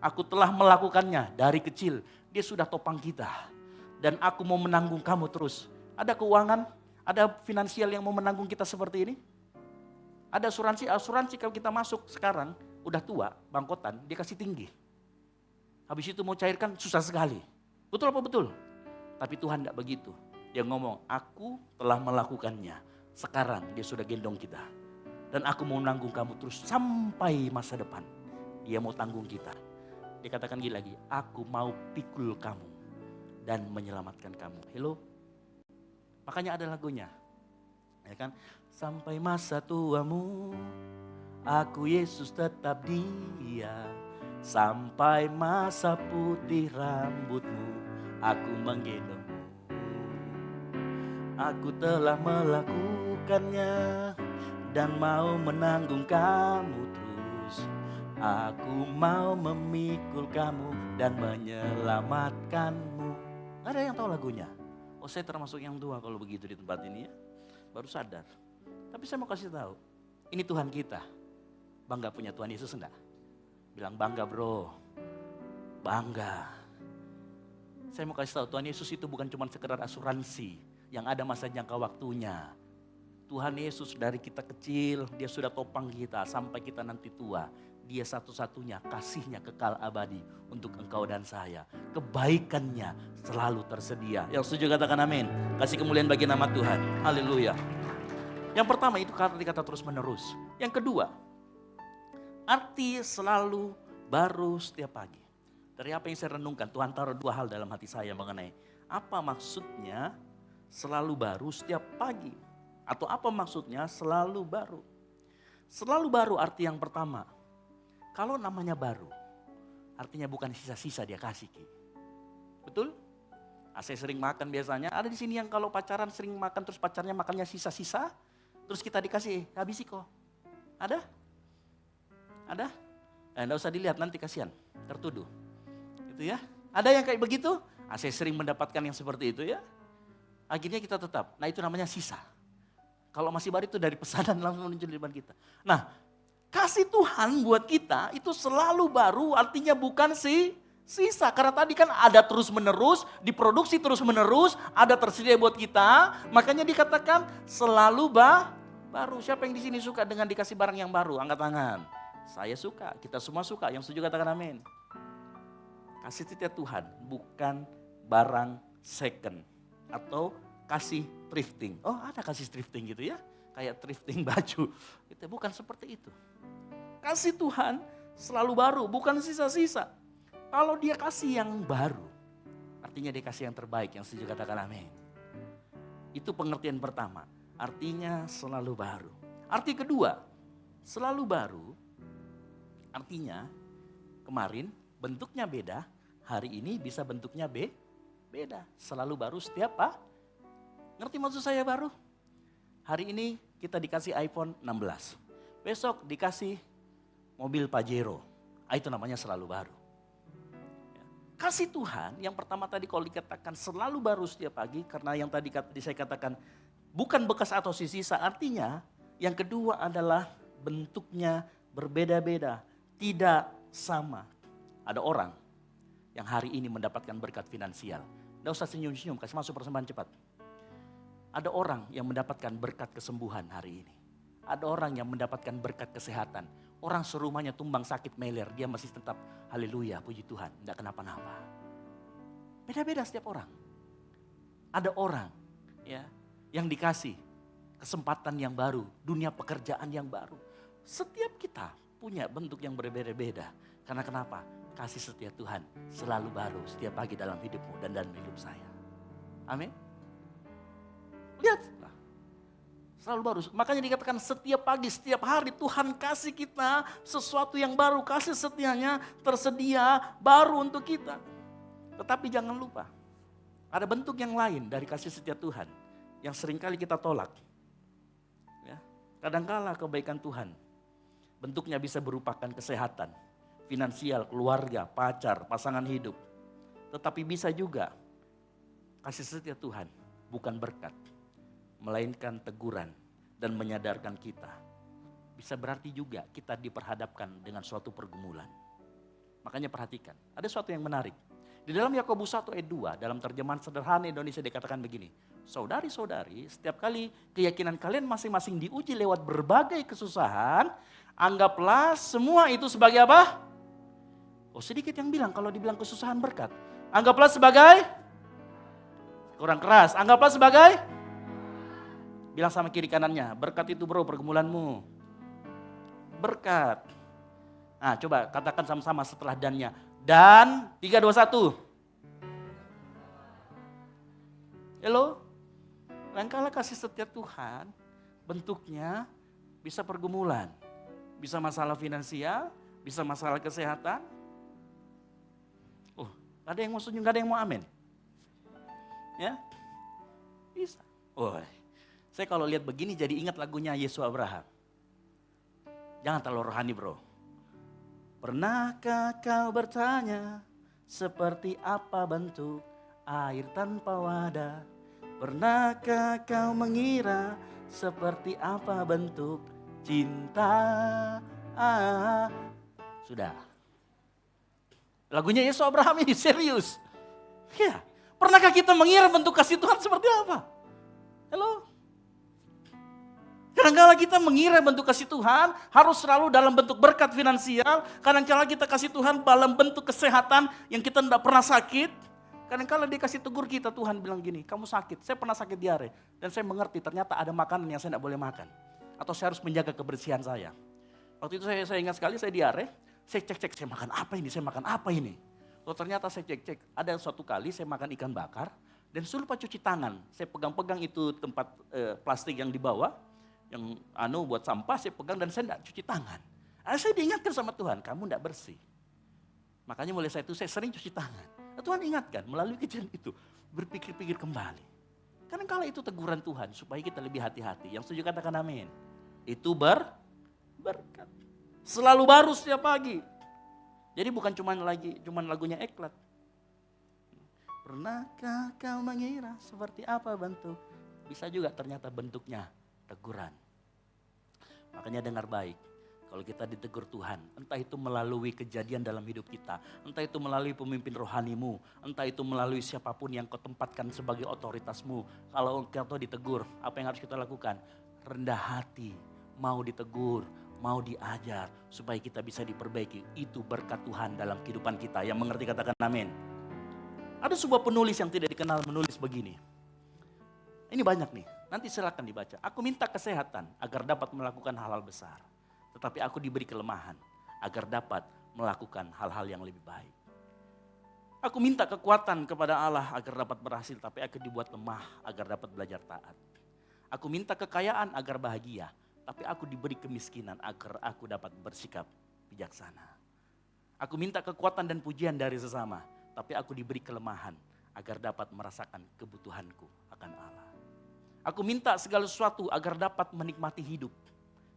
S3: Aku telah melakukannya dari kecil, dia sudah topang kita. Dan aku mau menanggung kamu terus. Ada keuangan, ada finansial yang mau menanggung kita seperti ini? Ada asuransi kalau kita masuk sekarang, udah tua, bangkotan, dia kasih tinggi. Habis itu mau cairkan susah sekali. Betul apa betul? Tapi Tuhan tidak begitu. Dia ngomong, aku telah melakukannya. Sekarang dia sudah gendong kita. Dan aku mau nanggung kamu terus sampai masa depan. Dia mau tanggung kita. Dia katakan gini lagi, aku mau pikul kamu dan menyelamatkan kamu. Hello? Makanya ada lagunya. Ya kan? Sampai masa tuamu, aku Yesus tetap dia. Sampai masa putih rambutmu, aku menggendongmu. Aku telah melakukannya dan mau menanggung kamu terus. Aku mau memikul kamu dan menyelamatkanmu. Ada yang tahu lagunya? Oh, saya termasuk yang tua kalau begitu di tempat ini ya. Baru sadar. Tapi saya mau kasih tahu, ini Tuhan kita. Bangga punya Tuhan Yesus enggak? Bilang bangga bro. Bangga. Saya mau kasih tahu, Tuhan Yesus itu bukan cuma sekedar asuransi yang ada masa jangka waktunya. Tuhan Yesus dari kita kecil, dia sudah topang kita sampai kita nanti tua. Dia satu-satunya, kasihnya kekal abadi untuk engkau dan saya. Kebaikannya selalu tersedia. Yang setuju katakan amin. Kasih kemuliaan bagi nama Tuhan. Haleluya. Yang pertama itu kata terus menerus. Yang kedua, arti selalu baru setiap pagi. Dari apa yang saya renungkan, Tuhan taruh 2 hal dalam hati saya mengenai apa maksudnya selalu baru setiap pagi. Atau apa maksudnya selalu baru. Selalu baru arti yang pertama. Kalau namanya baru, artinya bukan sisa-sisa dia kasih. Betul? Saya sering makan biasanya, ada di sini yang kalau pacaran sering makan terus pacarnya makannya sisa-sisa. Terus kita dikasih, habisi kok. Ada? Ada? Enggak usah dilihat nanti kasihan, tertuduh. Itu ya. Ada yang kayak begitu? Saya sering mendapatkan yang seperti itu ya. Akhirnya kita tetap, nah itu namanya sisa. Kalau masih baru itu dari pesanan langsung muncul di depan kita. Nah, kasih Tuhan buat kita itu selalu baru, artinya bukan sisa. Karena tadi kan ada terus menerus, diproduksi terus menerus, ada tersedia buat kita. Makanya dikatakan selalu baru. Siapa yang di sini suka dengan dikasih barang yang baru? Angkat tangan. Saya suka, kita semua suka. Yang setuju katakan amin. Kasih setia Tuhan bukan barang second atau kasih thrifting. Oh, ada kasih thrifting gitu ya. Kayak thrifting baju. Itu bukan seperti itu. Kasih Tuhan selalu baru, bukan sisa-sisa. Kalau dia kasih yang baru, artinya dia kasih yang terbaik. Yang setuju katakan amin. Itu pengertian pertama. Artinya selalu baru. Arti kedua, selalu baru. Artinya kemarin bentuknya beda, hari ini bisa bentuknya beda. Selalu baru setiap ngerti maksud saya baru? Hari ini kita dikasih iPhone 16. Besok dikasih mobil Pajero. Itu namanya selalu baru. Kasih Tuhan yang pertama tadi kalau dikatakan selalu baru setiap pagi. Karena yang tadi saya katakan bukan bekas atau sisa. Artinya yang kedua adalah bentuknya berbeda-beda. Tidak sama. Ada orang yang hari ini mendapatkan berkat finansial. Tidak usah senyum-senyum, kasih masuk persembahan cepat. Ada orang yang mendapatkan berkat kesembuhan hari ini. Ada orang yang mendapatkan berkat kesehatan. Orang serumahnya tumbang sakit meler, dia masih tetap haleluya, puji Tuhan, tidak kenapa-napa. Beda-beda setiap orang. Ada orang ya yang dikasih kesempatan yang baru, dunia pekerjaan yang baru. Setiap kita punya bentuk yang berbeda-beda. Karena kenapa? Kasih setia Tuhan selalu baru setiap pagi dalam hidupmu dan dalam hidup saya. Amin. Lihat, selalu baru. Makanya dikatakan setiap pagi, setiap hari Tuhan kasih kita sesuatu yang baru. Kasih setianya tersedia baru untuk kita. Tetapi jangan lupa, ada bentuk yang lain dari kasih setia Tuhan yang seringkali kita tolak. Ya, kadangkala kebaikan Tuhan bentuknya bisa berupakan kesehatan, finansial, keluarga, pacar, pasangan hidup. Tetapi bisa juga kasih setia Tuhan bukan berkat, melainkan teguran dan menyadarkan kita. Bisa berarti juga kita diperhadapkan dengan suatu pergumulan. Makanya perhatikan, ada sesuatu yang menarik. Di dalam Yakobus 1 ayat 2, dalam terjemahan sederhana Indonesia dikatakan begini. Saudari-saudari, setiap kali keyakinan kalian masing-masing diuji lewat berbagai kesusahan, anggaplah semua itu sebagai apa? Oh, sedikit yang bilang kalau dibilang kesusahan berkat. Anggaplah sebagai, kurang keras, anggaplah sebagai, bilang sama kiri kanannya, berkat itu bro pergumulanmu. Berkat. Nah coba katakan sama-sama setelah dannya. Dan 3, 2, 1. Halo? Kadangkala kasih setia Tuhan bentuknya bisa pergumulan. Bisa masalah finansial, bisa masalah kesehatan. Oh, gak ada yang mau setuju, gak ada yang mau amin. Ya? Bisa. Oh, saya kalau lihat begini jadi ingat lagunya Yesus Abraham. Jangan terlalu rohani bro. Pernahkah kau bertanya seperti apa bentuk air tanpa wadah? Pernahkah kau mengira seperti apa bentuk cinta? Sudah. Lagunya Yesus Abraham ini serius. Ya, pernahkah kita mengira bentuk kasih Tuhan seperti apa? Halo? Kadang-kala kita mengira bentuk kasih Tuhan harus selalu dalam bentuk berkat finansial. Kadang-kala kita kasih Tuhan dalam bentuk kesehatan yang kita tidak pernah sakit. Kadang-kala dia kasih tegur kita, Tuhan bilang gini, kamu sakit, saya pernah sakit diare. Dan saya mengerti ternyata ada makanan yang saya tidak boleh makan. Atau saya harus menjaga kebersihan saya. Waktu itu saya ingat sekali saya diare, saya cek-cek saya makan apa ini. Lalu ternyata saya cek-cek, ada suatu kali saya makan ikan bakar. Dan saya lupa cuci tangan, saya pegang-pegang itu tempat plastik yang dibawa. Yang buat sampah saya pegang dan saya tidak cuci tangan. Saya diingatkan sama Tuhan, kamu tidak bersih. Makanya mulai saya sering cuci tangan. Tuhan ingatkan melalui kejadian itu, berpikir-pikir kembali. Kadang-kala itu teguran Tuhan supaya kita lebih hati-hati. Yang setuju katakan amin. Itu berkat. Selalu baru setiap pagi. Jadi bukan cuman lagunya Eklat. Pernahkah kau mengira seperti apa bentuk? Bisa juga ternyata bentuknya teguran. Makanya dengar baik. Kalau kita ditegur Tuhan, entah itu melalui kejadian dalam hidup kita, entah itu melalui pemimpin rohanimu, entah itu melalui siapapun yang kau tempatkan sebagai otoritasmu. Kalau kau ditegur, apa yang harus kita lakukan? Rendah hati, mau ditegur, mau diajar, supaya kita bisa diperbaiki. Itu berkat Tuhan dalam kehidupan kita. Yang mengerti katakan amin. Ada sebuah penulis yang tidak dikenal menulis begini. Ini banyak nih, nanti silakan dibaca. Aku minta kesehatan agar dapat melakukan hal-hal besar. Tetapi aku diberi kelemahan agar dapat melakukan hal-hal yang lebih baik. Aku minta kekuatan kepada Allah agar dapat berhasil, tapi aku dibuat lemah agar dapat belajar taat. Aku minta kekayaan agar bahagia, tapi aku diberi kemiskinan agar aku dapat bersikap bijaksana. Aku minta kekuatan dan pujian dari sesama, tapi aku diberi kelemahan agar dapat merasakan kebutuhanku akan Allah. Aku minta segala sesuatu agar dapat menikmati hidup.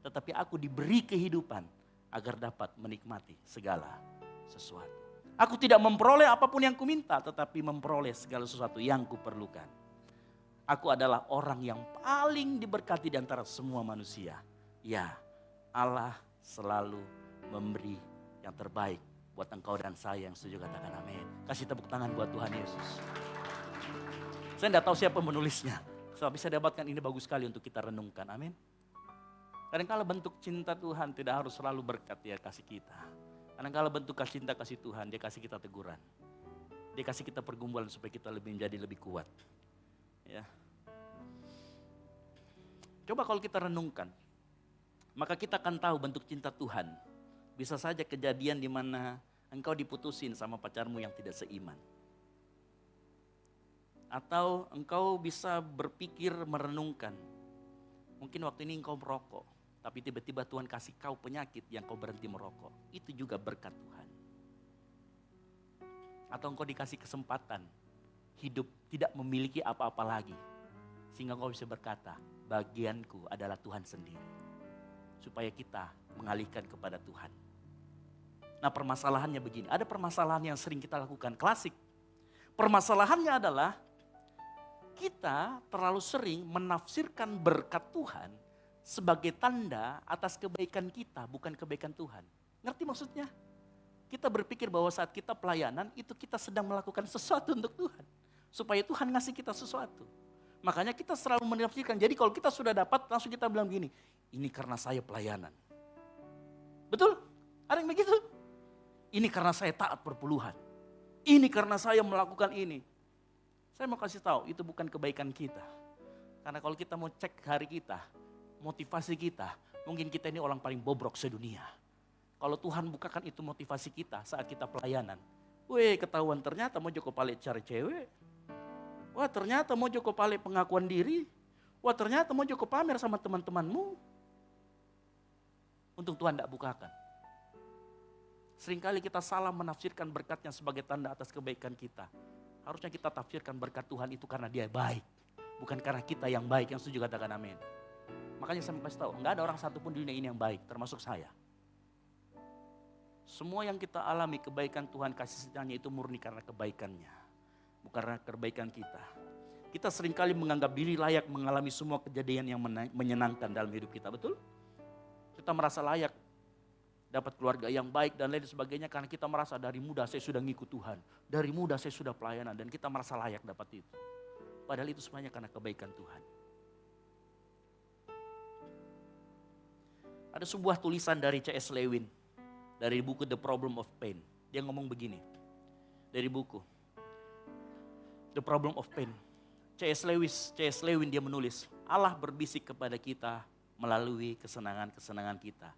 S3: Tetapi aku diberi kehidupan agar dapat menikmati segala sesuatu. Aku tidak memperoleh apapun yang kuminta, tetapi memperoleh segala sesuatu yang kuperlukan. Aku adalah orang yang paling diberkati di antara semua manusia. Ya, Allah selalu memberi yang terbaik buat engkau dan saya. Yang setuju katakan amin. Kasih tepuk tangan buat Tuhan Yesus. Saya tidak tahu siapa menulisnya. Tapi saya dapatkan ini bagus sekali untuk kita renungkan, amin. Kadang-kala bentuk cinta Tuhan tidak harus selalu berkat dia kasih kita. Kadang-kala bentuk cinta kasih Tuhan, dia kasih kita teguran. Dia kasih kita pergumulan supaya kita menjadi lebih kuat. Ya. Coba kalau kita renungkan, maka kita akan tahu bentuk cinta Tuhan. Bisa saja kejadian di mana engkau diputusin sama pacarmu yang tidak seiman. Atau engkau bisa berpikir merenungkan. Mungkin waktu ini engkau merokok, tapi tiba-tiba Tuhan kasih kau penyakit yang kau berhenti merokok. Itu juga berkat Tuhan. Atau engkau dikasih kesempatan hidup tidak memiliki apa-apa lagi. Sehingga engkau bisa berkata, bagianku adalah Tuhan sendiri. Supaya kita mengalihkan kepada Tuhan. Nah permasalahannya begini, ada permasalahan yang sering kita lakukan, klasik. Permasalahannya adalah kita terlalu sering menafsirkan berkat Tuhan sebagai tanda atas kebaikan kita, bukan kebaikan Tuhan. Ngerti maksudnya? Kita berpikir bahwa saat kita pelayanan, itu kita sedang melakukan sesuatu untuk Tuhan. Supaya Tuhan ngasih kita sesuatu. Makanya kita selalu menafsirkan. Jadi kalau kita sudah dapat, langsung kita bilang gini, ini karena saya pelayanan. Betul? Ada yang begitu? Ini karena saya taat perpuluhan. Ini karena saya melakukan ini. Saya mau kasih tahu, itu bukan kebaikan kita. Karena kalau kita mau cek hari kita, motivasi kita, mungkin kita ini orang paling bobrok sedunia. Kalau Tuhan bukakan itu motivasi kita saat kita pelayanan. Ketahuan ternyata mau joko paling cari cewek. Wah ternyata mau joko paling pengakuan diri. Wah ternyata mau joko pamer sama teman-temanmu. Untung Tuhan tidak bukakan. Seringkali kita salah menafsirkan berkatnya sebagai tanda atas kebaikan kita. Harusnya kita tafsirkan berkat Tuhan itu karena dia baik. Bukan karena kita yang baik, yang setuju katakan amin. Makanya saya mau kasih tahu, enggak ada orang satupun di dunia ini yang baik, termasuk saya. Semua yang kita alami kebaikan Tuhan kasih setianya itu murni karena kebaikannya. Bukan karena kebaikan kita. Kita seringkali menganggap diri layak mengalami semua kejadian yang menyenangkan dalam hidup kita, betul? Kita merasa layak dapat keluarga yang baik dan lain sebagainya karena kita merasa dari muda saya sudah ngikut Tuhan. Dari muda saya sudah pelayanan dan kita merasa layak dapat itu. Padahal itu semuanya karena kebaikan Tuhan. Ada sebuah tulisan dari C.S. Lewin. Dari buku The Problem of Pain. Dia ngomong begini. Dari buku The Problem of Pain. C.S. Lewin dia menulis. Allah berbisik kepada kita melalui kesenangan-kesenangan kita.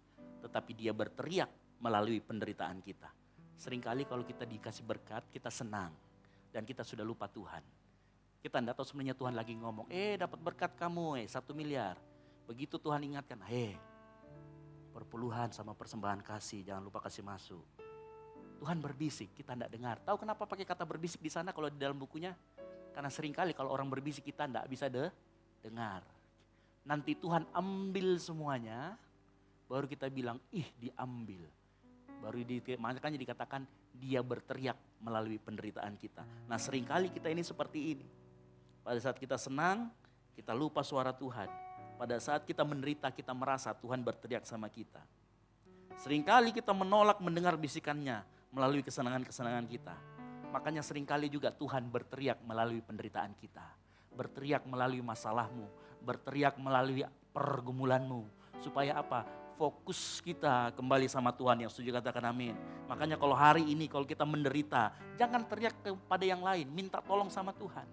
S3: Tetapi dia berteriak melalui penderitaan kita. Seringkali kalau kita dikasih berkat, kita senang. Dan kita sudah lupa Tuhan. Kita tidak tahu sebenarnya Tuhan lagi ngomong, dapat berkat kamu 1 miliar. Begitu Tuhan ingatkan, perpuluhan sama persembahan kasih, jangan lupa kasih masuk. Tuhan berbisik, kita tidak dengar. Tahu kenapa pakai kata berbisik di sana kalau di dalam bukunya? Karena seringkali kalau orang berbisik kita tidak bisa dengar. Nanti Tuhan ambil semuanya, baru kita bilang, diambil. Makanya dikatakan dia berteriak melalui penderitaan kita. Nah seringkali kita ini seperti ini. Pada saat kita senang, kita lupa suara Tuhan. Pada saat kita menderita, kita merasa Tuhan berteriak sama kita. Seringkali kita menolak mendengar bisikannya melalui kesenangan-kesenangan kita. Makanya seringkali juga Tuhan berteriak melalui penderitaan kita. Berteriak melalui masalahmu. Berteriak melalui pergumulanmu. Supaya apa? Fokus kita kembali sama Tuhan, yang setuju katakan amin. Makanya kalau hari ini kalau kita menderita, jangan teriak kepada yang lain. Minta tolong sama Tuhan.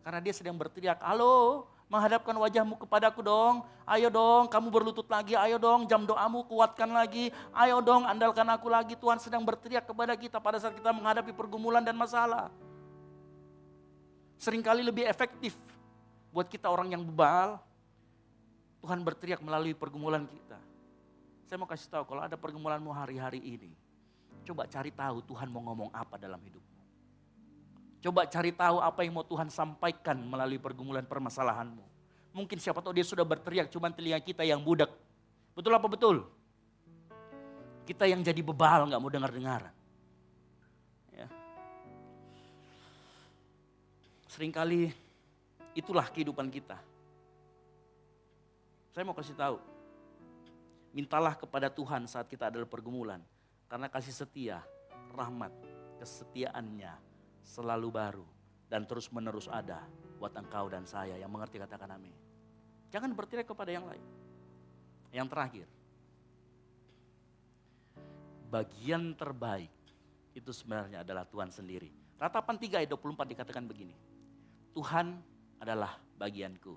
S3: Karena dia sedang berteriak, halo, menghadapkan wajahmu kepadaku dong. Ayo dong, kamu berlutut lagi. Ayo dong, jam doamu kuatkan lagi. Ayo dong, andalkan aku lagi. Tuhan sedang berteriak kepada kita pada saat kita menghadapi pergumulan dan masalah. Seringkali lebih efektif buat kita orang yang bebal. Tuhan berteriak melalui pergumulan kita. Saya mau kasih tahu, kalau ada pergumulanmu hari-hari ini, coba cari tahu Tuhan mau ngomong apa dalam hidupmu. Coba cari tahu apa yang mau Tuhan sampaikan melalui pergumulan permasalahanmu. Mungkin siapa tahu dia sudah berteriak, cuma telinga kita yang budak. Betul apa betul? Kita yang jadi bebal gak mau dengar-dengaran. Ya. Seringkali itulah kehidupan kita. Saya mau kasih tahu. Mintalah kepada Tuhan saat kita adalah pergumulan. Karena kasih setia, rahmat, kesetiaannya selalu baru dan terus menerus ada buat engkau dan saya. Yang mengerti katakan amin. Jangan bertirai kepada yang lain. Yang terakhir, bagian terbaik itu sebenarnya adalah Tuhan sendiri. Ratapan 3 ayat 24 dikatakan begini. Tuhan adalah bagianku,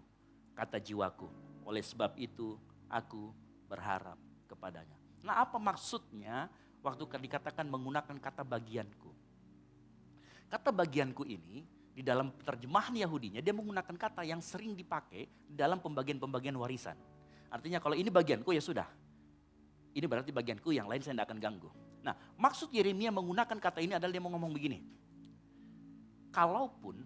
S3: kata jiwaku. Oleh sebab itu aku berharap kepadanya. Nah, apa maksudnya waktu dikatakan menggunakan kata bagianku? Kata bagianku ini di dalam terjemahan Yahudinya dia menggunakan kata yang sering dipakai dalam pembagian-pembagian warisan. Artinya kalau ini bagianku ya sudah. Ini berarti bagianku, yang lain saya tidak akan ganggu. Nah, maksud Yeremia menggunakan kata ini adalah dia mau ngomong begini. Kalaupun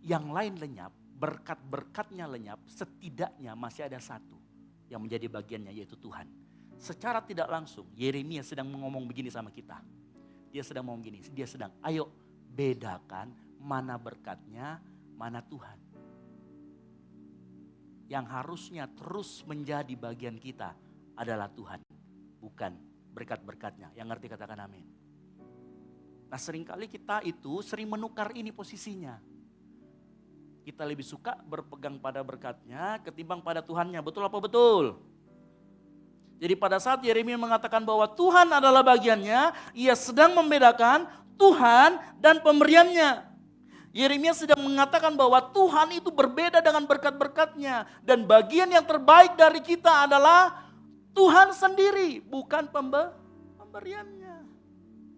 S3: yang lain lenyap, berkat-berkatnya lenyap, setidaknya masih ada satu yang menjadi bagiannya, yaitu Tuhan. Secara tidak langsung Yeremia sedang ngomong begini sama kita. Dia sedang ngomong begini, dia sedang ayo bedakan mana berkatnya, mana Tuhan. Yang harusnya terus menjadi bagian kita adalah Tuhan, bukan berkat-berkatnya. Yang ngerti katakan amin. Nah, seringkali kita itu sering menukar ini posisinya. Kita lebih suka berpegang pada berkatnya ketimbang pada Tuhannya. Betul apa betul? Jadi pada saat Yeremia mengatakan bahwa Tuhan adalah bagiannya, ia sedang membedakan Tuhan dan pemberiannya. Yeremia sedang mengatakan bahwa Tuhan itu berbeda dengan berkat-berkatnya. Dan bagian yang terbaik dari kita adalah Tuhan sendiri, bukan pemberiannya.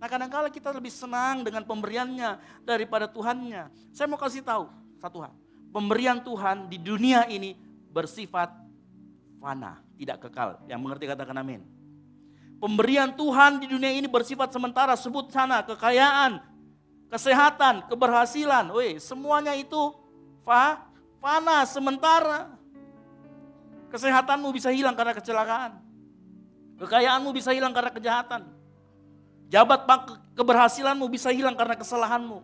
S3: Nah, kadang-kadang kita lebih senang dengan pemberiannya daripada Tuhannya. Saya mau kasih tahu satu hal. Pemberian Tuhan di dunia ini bersifat fana, tidak kekal. Yang mengerti katakan amin. Pemberian Tuhan di dunia ini bersifat sementara. Sebut sana kekayaan, kesehatan, keberhasilan. Semuanya itu fana, sementara. Kesehatanmu bisa hilang karena kecelakaan. Kekayaanmu bisa hilang karena kejahatan. Keberhasilanmu bisa hilang karena kesalahanmu.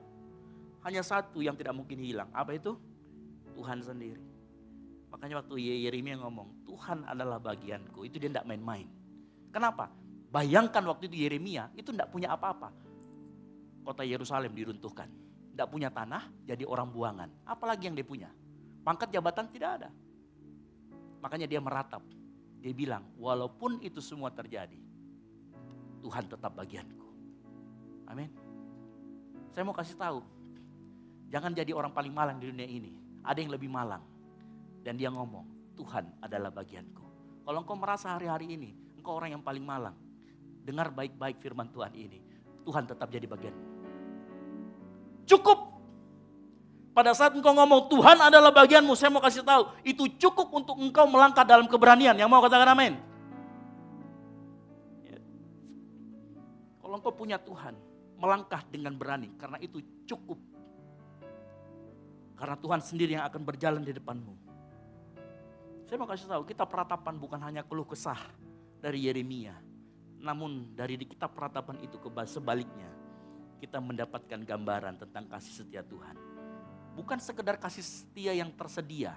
S3: Hanya satu yang tidak mungkin hilang. Apa itu? Tuhan sendiri. Makanya waktu Yeremia ngomong, Tuhan adalah bagianku. Itu dia tidak main-main. Kenapa? Bayangkan waktu itu Yeremia itu tidak punya apa-apa. Kota Yerusalem diruntuhkan. Tidak punya tanah, jadi orang buangan. Apalagi yang dia punya? Pangkat jabatan tidak ada. Makanya dia meratap. Dia bilang, walaupun itu semua terjadi, Tuhan tetap bagianku. Amin. Saya mau kasih tahu, jangan jadi orang paling malang di dunia ini. Ada yang lebih malang. Dan dia ngomong, Tuhan adalah bagianku. Kalau engkau merasa hari-hari ini, engkau orang yang paling malang. Dengar baik-baik firman Tuhan ini. Tuhan tetap jadi bagianmu. Cukup. Pada saat engkau ngomong Tuhan adalah bagianmu, saya mau kasih tahu, itu cukup untuk engkau melangkah dalam keberanian. Yang mau katakan amin? Ya. Kalau engkau punya Tuhan, melangkah dengan berani, karena itu cukup. Karena Tuhan sendiri yang akan berjalan di depanmu. Saya mau kasih tahu, kitab peratapan bukan hanya keluh kesah dari Yeremia. Namun dari kitab peratapan itu sebaliknya, kita mendapatkan gambaran tentang kasih setia Tuhan. Bukan sekedar kasih setia yang tersedia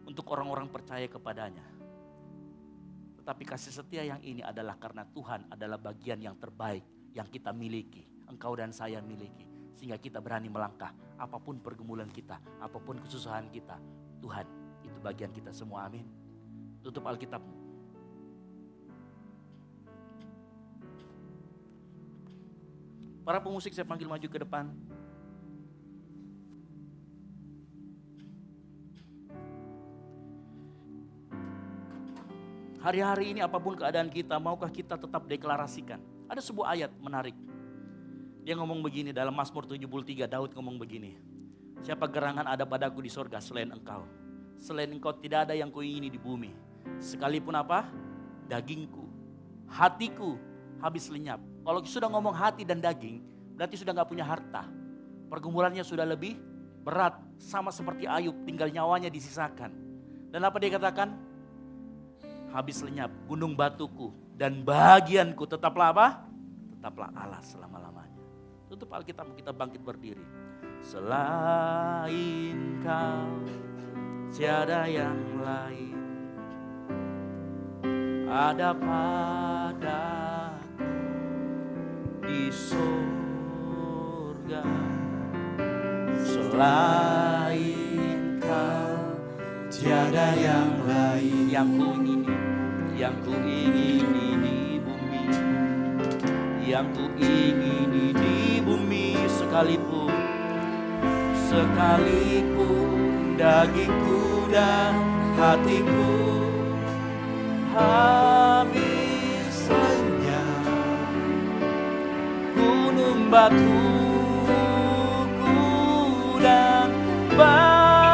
S3: untuk orang-orang percaya kepadanya. Tetapi kasih setia yang ini adalah karena Tuhan adalah bagian yang terbaik yang kita miliki. Engkau dan saya miliki. Sehingga kita berani melangkah. Apapun pergumulan kita, apapun kesusahan kita. Tuhan itu bagian kita semua, amin. Tutup Alkitabmu. Para pemusik saya panggil maju ke depan. Hari-hari ini apapun keadaan kita, maukah kita tetap deklarasikan? Ada sebuah ayat menarik. Dia ngomong begini dalam Mazmur 73, Daud ngomong begini. Siapa gerangan ada padaku di sorga selain engkau? Selain engkau tidak ada yang kuingini di bumi. Sekalipun apa? Dagingku, hatiku habis lenyap. Kalau sudah ngomong hati dan daging, berarti sudah gak punya harta. Pergumulannya sudah lebih berat. Sama seperti Ayub, tinggal nyawanya disisakan. Dan apa dia katakan? Habis lenyap gunung batuku dan bagianku tetaplah apa? Tetaplah Allah selama-lamanya. Tutup Alkitab, kita bangkit berdiri. Selain kau tiada yang lain ada padaku di surga. Selain Kau tiada yang lain. Yang ku ingini di bumi, yang ku ingini di bumi, sekalipun dagingku dan hatiku habis lenyap, gunung batuku dan bagianku,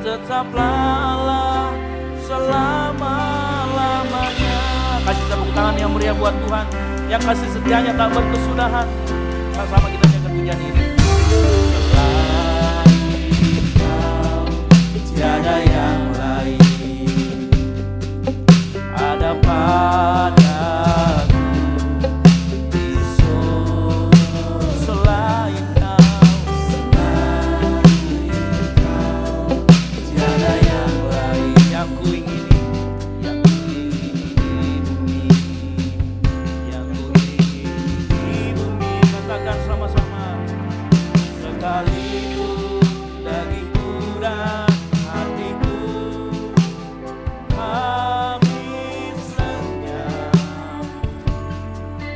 S3: tetaplah Allah selama-lamanya. Kasih tepuk tangan yang meriah buat Tuhan yang kasih setianya tak berkesudahan. Sama-sama kita nyanyikan pujian ini. Selain Kau tiada yang lain, ada padaku di surga. Selain Kau tiada yang lain. Yang ku ingini di bumi, yang ku ingini di bumi. Katakan sama-sama. Sekalipun dagingku dan hatiku habis lenyap,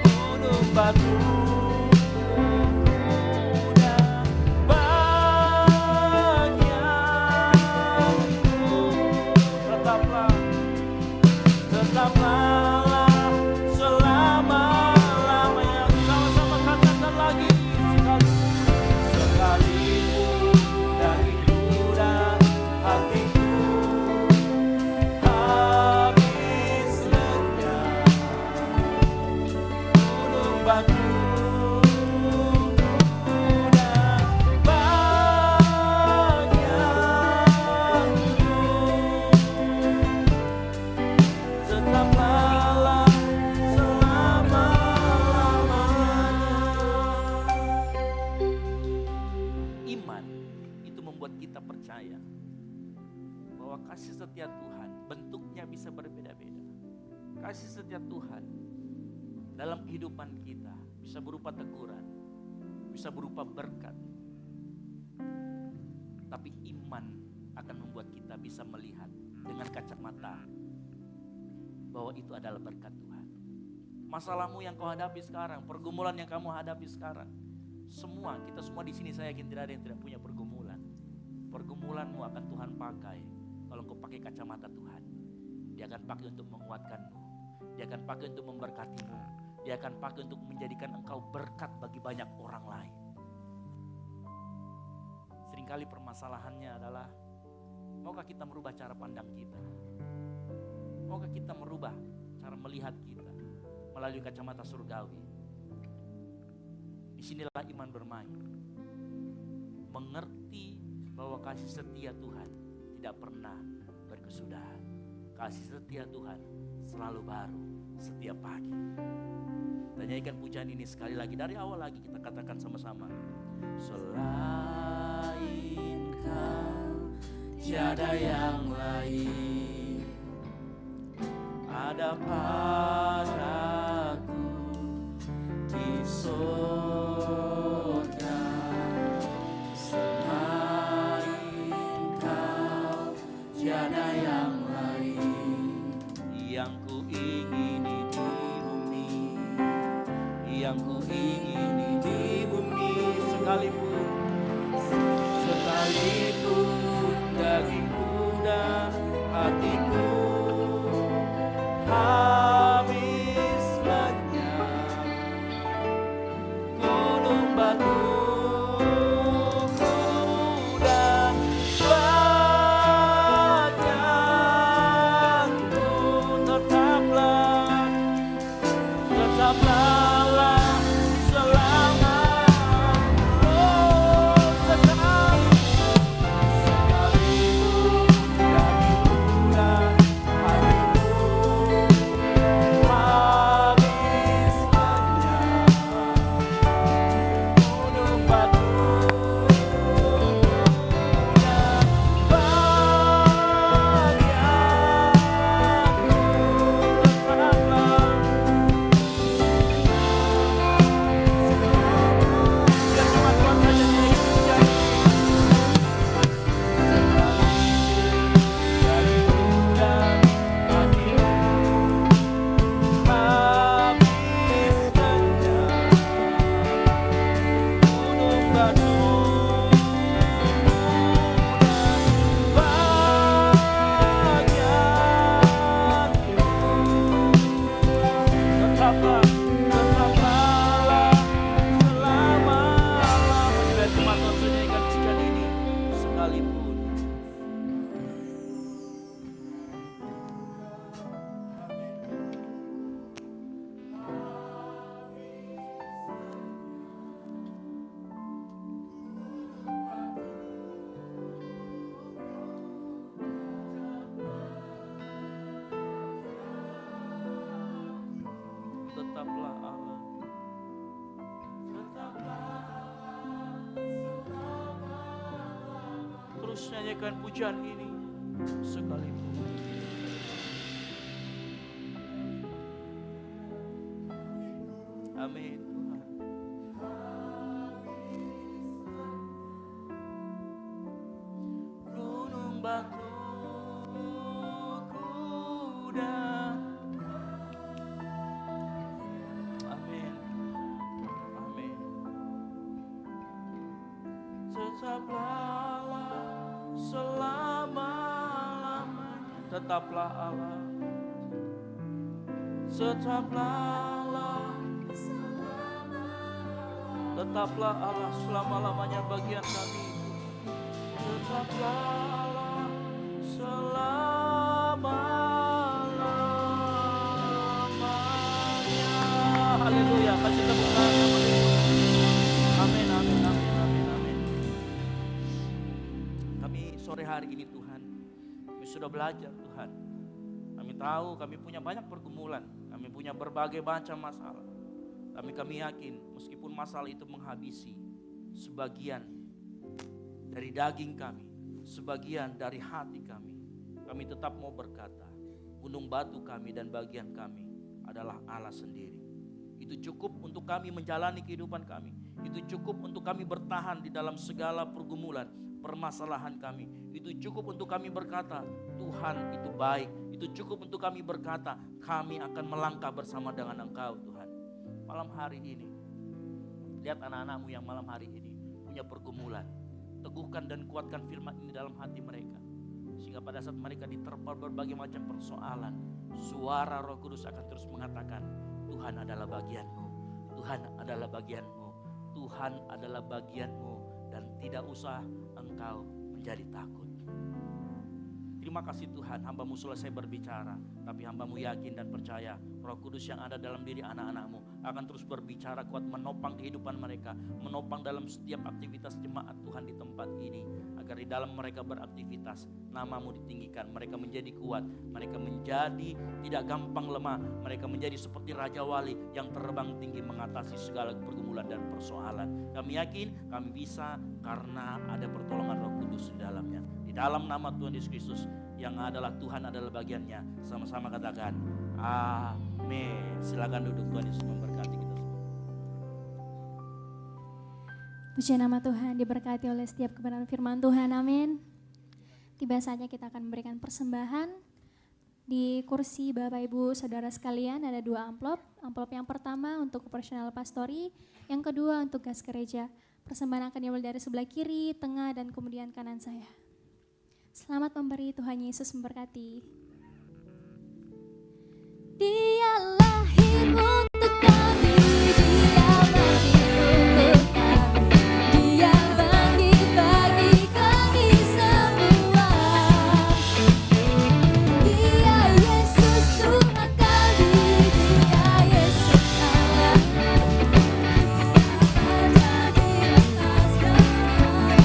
S3: gunung batu dan bagianku, tetaplah selama-lamanya. Sama-sama katakan lagi. Sekalipun dagingku dan hatiku habis lenyap, gunung batu dan bagianku, tetaplah selama-lamanya. Iman itu membuat kita percaya bahwa kasih setia Tuhan bentuknya bisa berbeda-beda. Kasih setia Tuhan dalam kehidupan kita bisa berupa teguran, bisa berupa berkat. Tapi iman akan membuat kita bisa melihat dengan kacamata bahwa itu adalah berkat Tuhan. Masalahmu yang kau hadapi sekarang, pergumulan yang kamu hadapi sekarang, kita semua di sini saya yakin tidak ada yang tidak punya pergumulan. Pergumulanmu akan Tuhan pakai kalau kau pakai kacamata Tuhan. Dia akan pakai untuk menguatkanmu, dia akan pakai untuk memberkatimu, dia akan pakai untuk menjadikan engkau berkat bagi banyak orang lain. Seringkali permasalahannya adalah, maukah kita merubah cara pandang kita? Maukah kita merubah cara melihat kita melalui kacamata surgawi? Disinilah iman bermain. Mengerti bahwa kasih setia Tuhan tidak pernah berkesudahan. Kasih setia Tuhan selalu baru setiap pagi. Kita nyanyikan pujian ini sekali lagi. Dari awal lagi kita katakan sama-sama. Selain Kau tiada yang lain, ada padaku di surga. Selain Kau tiada yang lain, yang ku ingini di bumi, yang ku ingini di bumi. Sekalipun dagingku dan hatiku habis lenyap, gunung batuku dan bagianku, tetaplah selama. Sekalipun dagingku dan naikkan pujian ini sekalipun. Amin Tuhan. Gunung batu kuda. Amin. Amin. Tetaplah Allah selama-lamanya. Tetaplah Allah. Tetaplah Allah. Tetaplah Allah selama-lamanya bagian kami. Tetaplah Allah selama-lamanya. Haleluya. Kasih tepuk tangan sama Dia. Amin, amin, amin, amin, amin. Kami sore hari ini Tuhan, kami sudah belajar Tuhan. Kami tahu kami punya banyak pergumulan. Kami punya berbagai macam masalah. Kami yakin meskipun masalah itu menghabisi sebagian dari daging kami, sebagian dari hati kami tetap mau berkata, gunung batu kami dan bagian kami adalah Allah sendiri. Itu cukup untuk kami menjalani kehidupan kami. Itu cukup untuk kami bertahan di dalam segala pergumulan, permasalahan kami. Itu cukup untuk kami berkata, Tuhan itu baik. Itu cukup untuk kami berkata, kami akan melangkah bersama dengan Engkau Tuhan. Malam hari ini, lihat anak-anakmu yang malam hari ini punya pergumulan. Teguhkan dan kuatkan firman ini dalam hati mereka. Sehingga pada saat mereka diterpa berbagai macam persoalan, suara Roh Kudus akan terus mengatakan, Tuhan adalah bagianmu, Tuhan adalah bagianmu, Tuhan adalah bagianmu, dan tidak usah engkau menjadi takut. Terima kasih Tuhan, hamba-Mu selesai berbicara, tapi hamba-Mu yakin dan percaya Roh Kudus yang ada dalam diri anak-anak-Mu akan terus berbicara kuat, menopang kehidupan mereka, menopang dalam setiap aktivitas jemaat Tuhan di tempat ini, agar di dalam mereka beraktivitas, nama-Mu ditinggikan, mereka menjadi kuat, mereka menjadi tidak gampang lemah, mereka menjadi seperti Raja Wali yang terbang tinggi mengatasi segala pergumulan dan persoalan. Kami yakin kami bisa karena ada pertolongan Roh Kudus di dalamnya. Di dalam nama Tuhan Yesus Kristus yang adalah Tuhan adalah bagiannya. Sama-sama katakan amin. Silakan duduk, Tuhan Yesus memberkati kita semua.
S2: Puji nama Tuhan, diberkati oleh setiap kebenaran firman Tuhan, amin. Tiba saatnya kita akan memberikan persembahan. Di kursi Bapak Ibu Saudara sekalian ada 2 amplop. Amplop yang pertama untuk operasional pastori, yang kedua untuk gas gereja. Persembahan akan diambil dari sebelah kiri, tengah, dan kemudian kanan saya. Selamat memberi, Tuhan Yesus memberkati. Dia lahir untuk kami, Dia mati untuk kami, Dia bangkit bagi kami semua. Dia Yesus Tuhan kami, Dia Yesus Allah, ada di atas segala.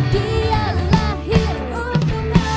S2: Dia lahir untuk kami.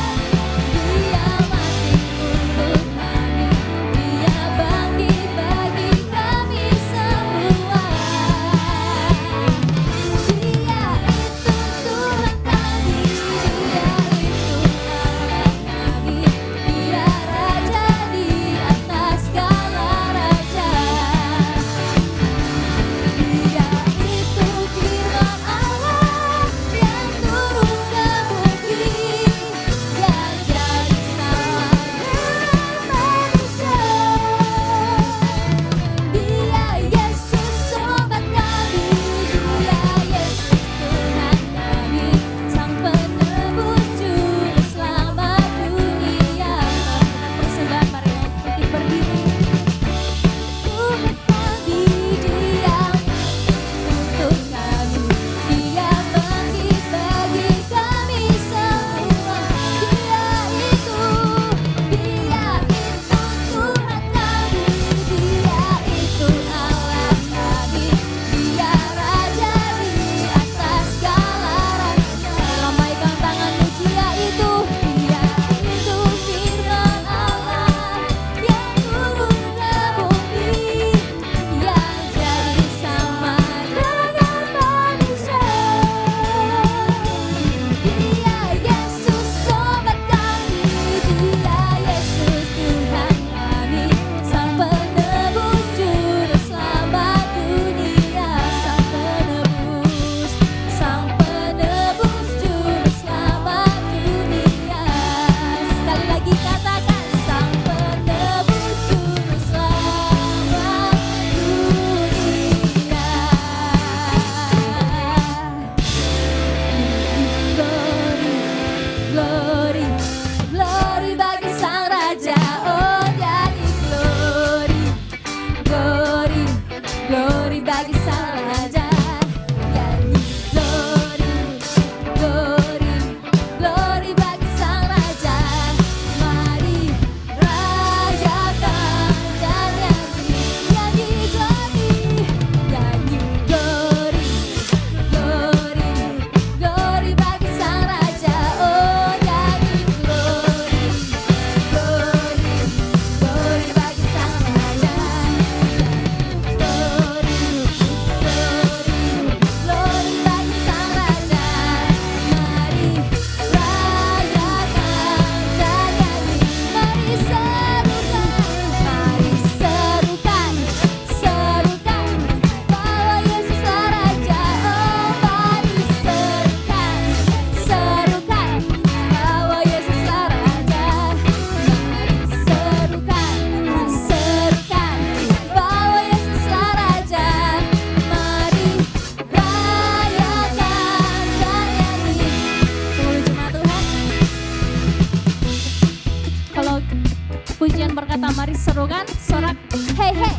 S2: yang berkata mari serukan, sorak hey hey.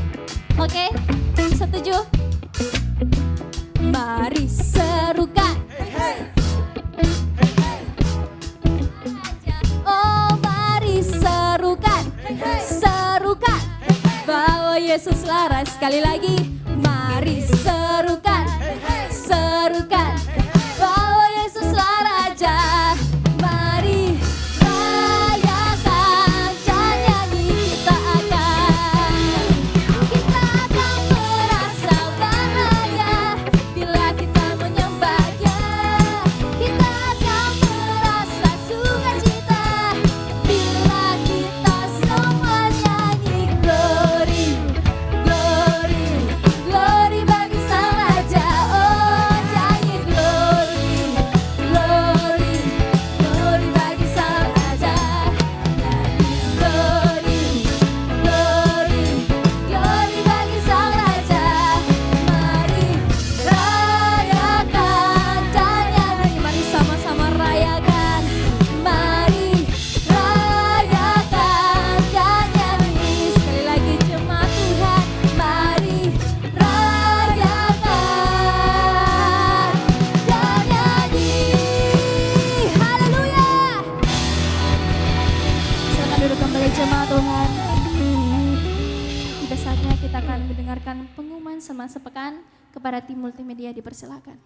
S2: Oke, setuju? Mari serukan. Oh mari serukan, serukan. Bawa Yesus laras sekali lagi. Mari serukan, serukan. Bawa Yesuslah Raja. Mari rayakan, jangan nyanyi kita akan merasa bahagia bila kita menyembahnya. Kita akan merasa sukacita bila kita semua nyanyi glory, glory, glory bagi Sang Raja. Oh nyanyi glory, glory, glory bagi Sang Raja. Nyanyi glory, glory, glory bagi Sang Raja. Mari rayakan dan nyanyi. Mari sama-sama rayakan. Mari rayakan dan nyanyi. Sekali lagi jemaat Tuhan. Mari rayakan dan nyanyi. Haleluya. Silakan duduk kembali jemaat Tuhan. Tiba saatnya kita akan mendengarkan pengumuman semasa pekan. Kepada tim multimedia dipersilakan.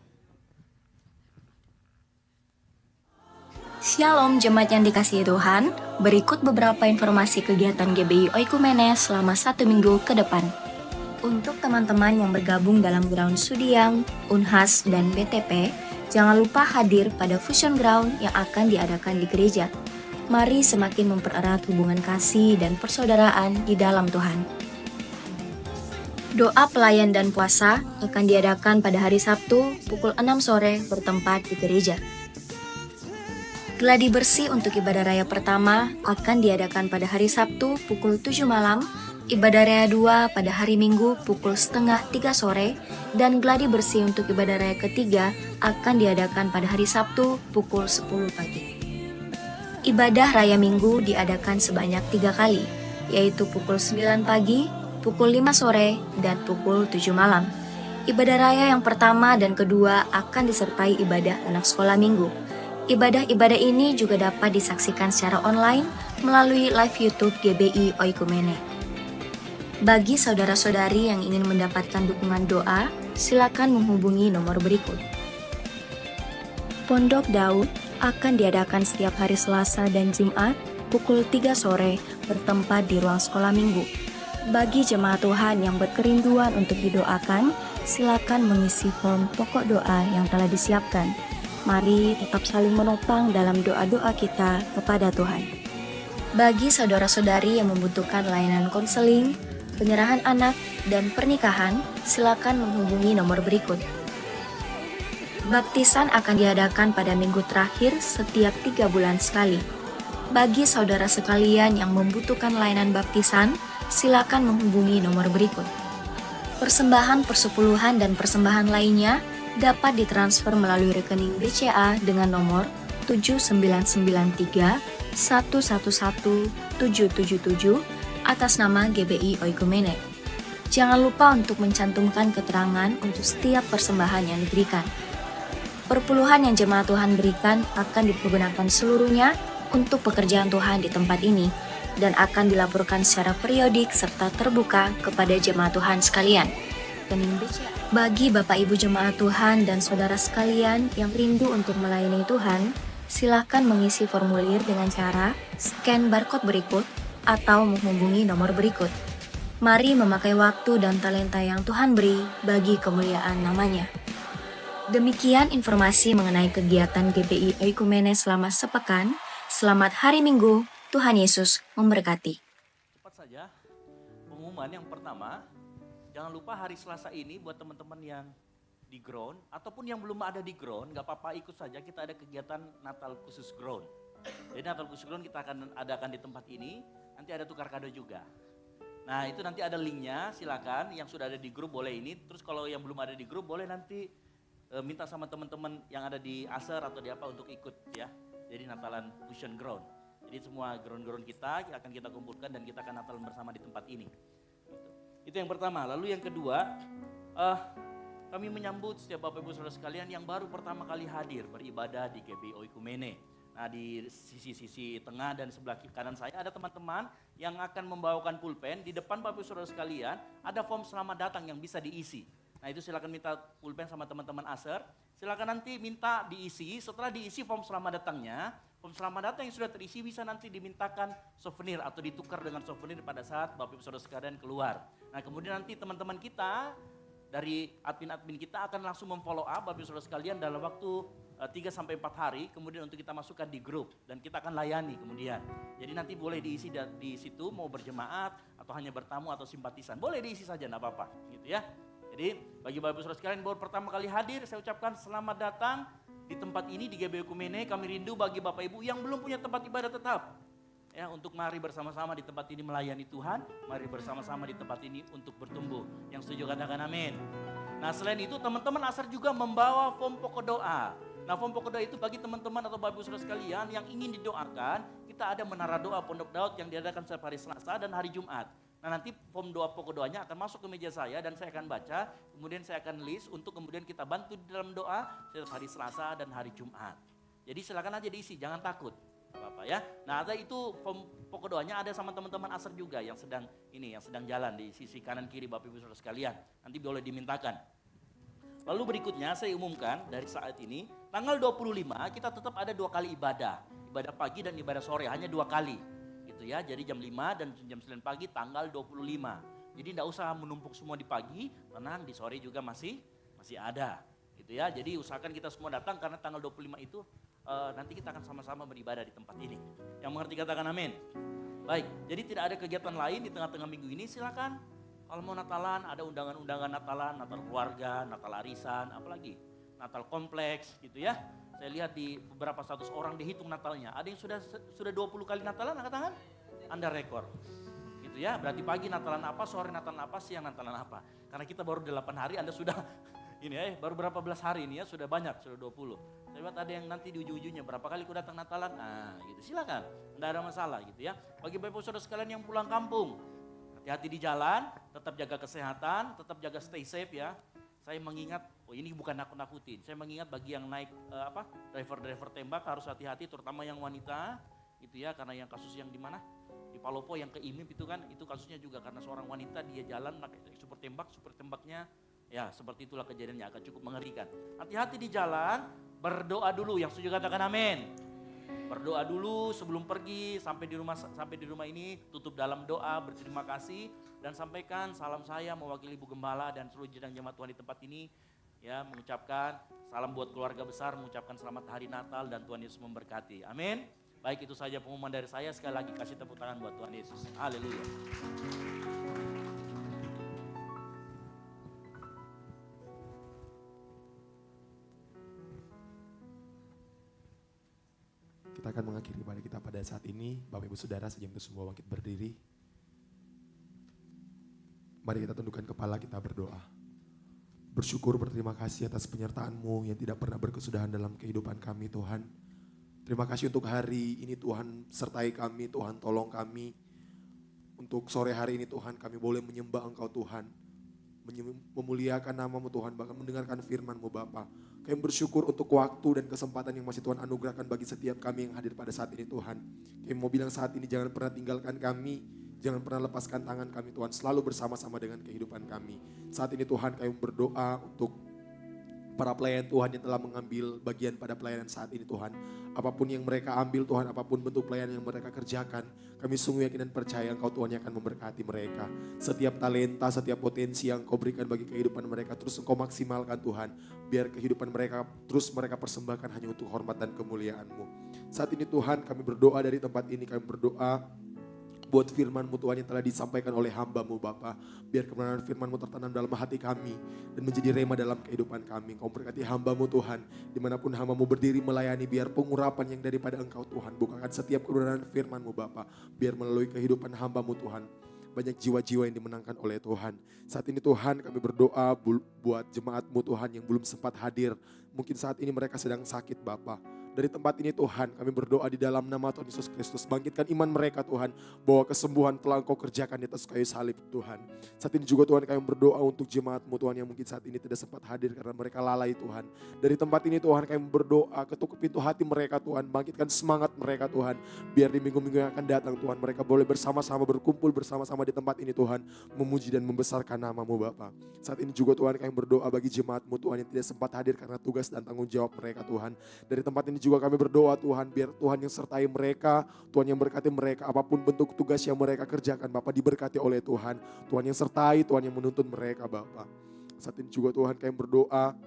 S1: Shalom jemaat yang dikasihi Tuhan, berikut beberapa informasi kegiatan GBI Oikumene selama 1 minggu ke depan. Untuk teman-teman yang bergabung dalam Ground Sudiang, Unhas, dan BTP, jangan lupa hadir pada Fusion Ground yang akan diadakan di gereja. Mari semakin mempererat hubungan kasih dan persaudaraan di dalam Tuhan. Doa pelayan dan puasa akan diadakan pada hari Sabtu pukul 6 sore bertempat di gereja. Gladi bersih untuk ibadah raya pertama akan diadakan pada hari Sabtu pukul 7 malam, ibadah raya 2 pada hari Minggu pukul setengah 3 sore, dan gladi bersih untuk ibadah raya ketiga akan diadakan pada hari Sabtu pukul 10 pagi. Ibadah raya Minggu diadakan sebanyak 3 kali, yaitu pukul 9 pagi, pukul 5 sore, dan pukul 7 malam. Ibadah raya yang pertama dan kedua akan disertai ibadah anak sekolah minggu. Ibadah-ibadah ini juga dapat disaksikan secara online melalui live YouTube GBI Oikumene. Bagi saudara-saudari yang ingin mendapatkan dukungan doa, silakan menghubungi nomor berikut. Pondok Daud akan diadakan setiap hari Selasa dan Jumat pukul 3 sore bertempat di ruang sekolah minggu. Bagi jemaat Tuhan yang berkerinduan untuk didoakan, silakan mengisi form pokok doa yang telah disiapkan. Mari tetap saling menopang dalam doa-doa kita kepada Tuhan. Bagi saudara-saudari yang membutuhkan layanan konseling, penyerahan anak, dan pernikahan, silakan menghubungi nomor berikut. Baptisan akan diadakan pada minggu terakhir setiap 3 bulan sekali. Bagi saudara sekalian yang membutuhkan layanan baptisan, silakan menghubungi nomor berikut. Persembahan persepuluhan dan persembahan lainnya dapat ditransfer melalui rekening BCA dengan nomor 7993 111 777 atas nama GBI Oikumene. Jangan lupa untuk mencantumkan keterangan untuk setiap persembahan yang diberikan. Perpuluhan yang jemaat Tuhan berikan akan dipergunakan seluruhnya untuk pekerjaan Tuhan di tempat ini dan akan dilaporkan secara periodik serta terbuka kepada jemaat Tuhan sekalian. Bagi Bapak Ibu jemaat Tuhan dan saudara sekalian yang rindu untuk melayani Tuhan, silakan mengisi formulir dengan cara scan barcode berikut atau menghubungi nomor berikut. Mari memakai waktu dan talenta yang Tuhan beri bagi kemuliaan namanya. Demikian informasi mengenai kegiatan GBI Oikumene selama sepekan. Selamat hari Minggu. Tuhan Yesus memberkati.
S3: Cepat saja, pengumuman yang pertama, jangan lupa hari Selasa ini buat teman-teman yang di ground, ataupun yang belum ada di ground, gak apa-apa ikut saja, kita ada kegiatan Natal khusus ground. Jadi Natal khusus ground kita akan adakan di tempat ini, nanti ada tukar kado juga. Nah itu nanti ada linknya, silakan yang sudah ada di grup boleh ini, terus kalau yang belum ada di grup boleh nanti minta sama teman-teman yang ada di Aser atau di apa untuk ikut ya. Jadi Natalan Fusion Ground. Jadi semua ground-ground kita akan kita kumpulkan dan kita akan Natal bersama di tempat ini. Itu yang pertama. Lalu yang kedua, kami menyambut setiap Bapak Ibu Saudara sekalian yang baru pertama kali hadir beribadah di GBI Oikumene. Nah, di sisi-sisi tengah dan sebelah kanan saya ada teman-teman yang akan membawakan pulpen. Di depan Bapak Ibu Saudara sekalian ada form selamat datang yang bisa diisi. Nah, itu silakan minta pulpen sama teman-teman Aser. Silakan nanti minta diisi. Setelah diisi form selamat datangnya, form selamat datang yang sudah terisi bisa nanti dimintakan souvenir atau ditukar dengan souvenir pada saat Bapak Ibu Saudara sekalian keluar. Nah, kemudian nanti teman-teman kita dari admin-admin kita akan langsung memfollow up Bapak Ibu Saudara sekalian dalam waktu 3-4 hari, kemudian untuk kita masukkan di grup dan kita akan layani kemudian. Jadi nanti boleh diisi di situ mau berjemaat atau hanya bertamu atau simpatisan. Boleh diisi saja, enggak apa-apa gitu ya. Jadi bagi Bapak Ibu Saudara sekalian baru pertama kali hadir, saya ucapkan selamat datang di tempat ini di GBI Oikumene. Kami rindu bagi Bapak Ibu yang belum punya tempat ibadah tetap. Ya, untuk mari bersama-sama di tempat ini melayani Tuhan, mari bersama-sama di tempat ini untuk bertumbuh. Yang setuju katakan amin. Nah, selain itu teman-teman Aser juga membawa form pokok doa. Nah, form pokok doa itu bagi teman-teman atau Bapak Ibu Saudara sekalian yang ingin didoakan, kita ada menara doa Pondok Daud yang diadakan setiap hari Selasa dan hari Jumat. Nah, nanti form doa pokok doanya akan masuk ke meja saya dan saya akan baca, kemudian saya akan list untuk kemudian kita bantu di dalam doa setiap hari Selasa dan hari Jumat. Jadi silakan aja diisi, jangan takut. Bapak ya. Nah, ada itu form pokok doanya ada sama teman-teman Aser juga yang sedang jalan di sisi kanan kiri Bapak Ibu Saudara sekalian. Nanti boleh dimintakan. Lalu berikutnya saya umumkan dari saat ini, tanggal 25 kita tetap ada 2 kali ibadah. Ibadah pagi dan ibadah sore, hanya 2 kali. Gitu ya, jadi jam 5 dan jam 9 pagi tanggal 25. Jadi tidak usah menumpuk semua di pagi, tenang di sore juga masih ada. Gitu ya, jadi usahakan kita semua datang karena tanggal 25 itu nanti kita akan sama-sama beribadah di tempat ini. Yang mengerti katakan amin. Baik, jadi tidak ada kegiatan lain di tengah-tengah minggu ini, silakan. Kalau mau Natalan, ada undangan-undangan Natalan, Natal keluarga, Natal arisan, apalagi Natal kompleks gitu ya. Saya lihat di beberapa status orang dihitung Natalnya. Ada yang sudah 20 kali Natalan, angkat tangan? Anda rekor. Gitu ya, berarti pagi Natalan apa, sore Natalan apa, siang Natalan apa. Karena kita baru 8 hari, Anda sudah ini baru berapa belas hari ini ya, sudah banyak, sudah 20. Saya lihat ada yang nanti di ujung-ujungnya, berapa kali ku datang Natalan, nah gitu, silakan, tidak ada masalah gitu ya. Bagi Bapak Saudara sekalian yang pulang kampung, hati-hati di jalan, tetap jaga kesehatan, tetap jaga stay safe ya. Saya mengingat, ini bukan nakut-nakutin, saya mengingat bagi yang naik driver-driver tembak harus hati-hati, terutama yang wanita gitu ya, karena yang kasus yang di mana? Di Palopo yang ke IMIP itu kan, itu kasusnya juga karena seorang wanita dia jalan pakai super tembaknya ya seperti itulah kejadiannya, akan cukup mengerikan. Hati-hati di jalan, berdoa dulu, yang setuju katakan amin. Berdoa dulu sebelum pergi, sampai di rumah ini tutup dalam doa, berterima kasih dan sampaikan salam saya mewakili Ibu Gembala dan seluruh jedang jemaat Tuhan di tempat ini ya, mengucapkan salam buat keluarga besar, mengucapkan selamat hari Natal dan Tuhan Yesus memberkati. Amin. Baik, itu saja pengumuman dari saya. Sekali lagi kasih tepuk tangan buat Tuhan Yesus. Haleluya.
S4: Kita akan mengakhiri ibadah kita pada saat ini. Bapak Ibu Saudara, sejam itu semua bangkit berdiri. Mari kita tundukkan kepala, kita berdoa. Bersyukur, berterima kasih atas penyertaan-Mu yang tidak pernah berkesudahan dalam kehidupan kami Tuhan. Terima kasih untuk hari ini Tuhan, sertai kami Tuhan, tolong kami. Untuk sore hari ini Tuhan, kami boleh menyembah Engkau Tuhan. Memuliakan nama-Mu Tuhan, bahkan mendengarkan firman-Mu Bapa. Kami bersyukur untuk waktu dan kesempatan yang masih Tuhan anugerahkan bagi setiap kami yang hadir pada saat ini Tuhan. Kami mau bilang saat ini jangan pernah tinggalkan kami, jangan pernah lepaskan tangan kami Tuhan, selalu bersama-sama dengan kehidupan kami. Saat ini Tuhan kami berdoa untuk para pelayan Tuhan yang telah mengambil bagian pada pelayanan saat ini Tuhan. Apapun yang mereka ambil Tuhan, apapun bentuk pelayanan yang mereka kerjakan, kami sungguh yakin dan percaya Engkau Tuhan yang akan memberkati mereka. Setiap talenta, setiap potensi yang Engkau berikan bagi kehidupan mereka, terus Engkau maksimalkan Tuhan. Biar kehidupan mereka, terus mereka persembahkan hanya untuk hormat dan kemuliaan-Mu. Saat ini Tuhan kami berdoa dari tempat ini, kami berdoa buat firman-Mu Tuhan yang telah disampaikan oleh hamba-Mu Bapa. Biar kebenaran firman-Mu tertanam dalam hati kami dan menjadi rema dalam kehidupan kami. Engkau berkati hamba-Mu Tuhan, dimanapun hamba-Mu berdiri melayani, biar pengurapan yang daripada Engkau Tuhan, bukakan setiap kebenaran firman-Mu Bapa. Biar melalui kehidupan hamba-Mu Tuhan, banyak jiwa-jiwa yang dimenangkan oleh Tuhan. Saat ini Tuhan kami berdoa buat jemaat-Mu Tuhan yang belum sempat hadir. Mungkin saat ini mereka sedang sakit Bapa. Dari tempat ini Tuhan, kami berdoa di dalam nama Tuhan Yesus Kristus. Bangkitkan iman mereka Tuhan, bahwa kesembuhan telah Engkau kerjakan di atas kayu salib Tuhan. Saat ini juga Tuhan kami berdoa untuk jemaat-Mu Tuhan yang mungkin saat ini tidak sempat hadir karena mereka lalai Tuhan. Dari tempat ini Tuhan kami berdoa, ketuk pintu hati mereka Tuhan, bangkitkan semangat mereka Tuhan. Biar di minggu-minggu yang akan datang Tuhan, mereka boleh bersama-sama berkumpul bersama-sama di tempat ini Tuhan, memuji dan membesarkan nama-Mu Bapa. Saat ini juga Tuhan kami berdoa bagi jemaat-Mu Tuhan yang tidak sempat hadir karena tugas dan tanggung jawab mereka Tuhan. Dari tempat ini juga kami berdoa Tuhan, biar Tuhan yang sertai mereka, Tuhan yang berkati mereka, apapun bentuk tugas yang mereka kerjakan Bapa, diberkati oleh Tuhan. Tuhan yang sertai, Tuhan yang menuntun mereka Bapa. Saat ini juga Tuhan kami berdoa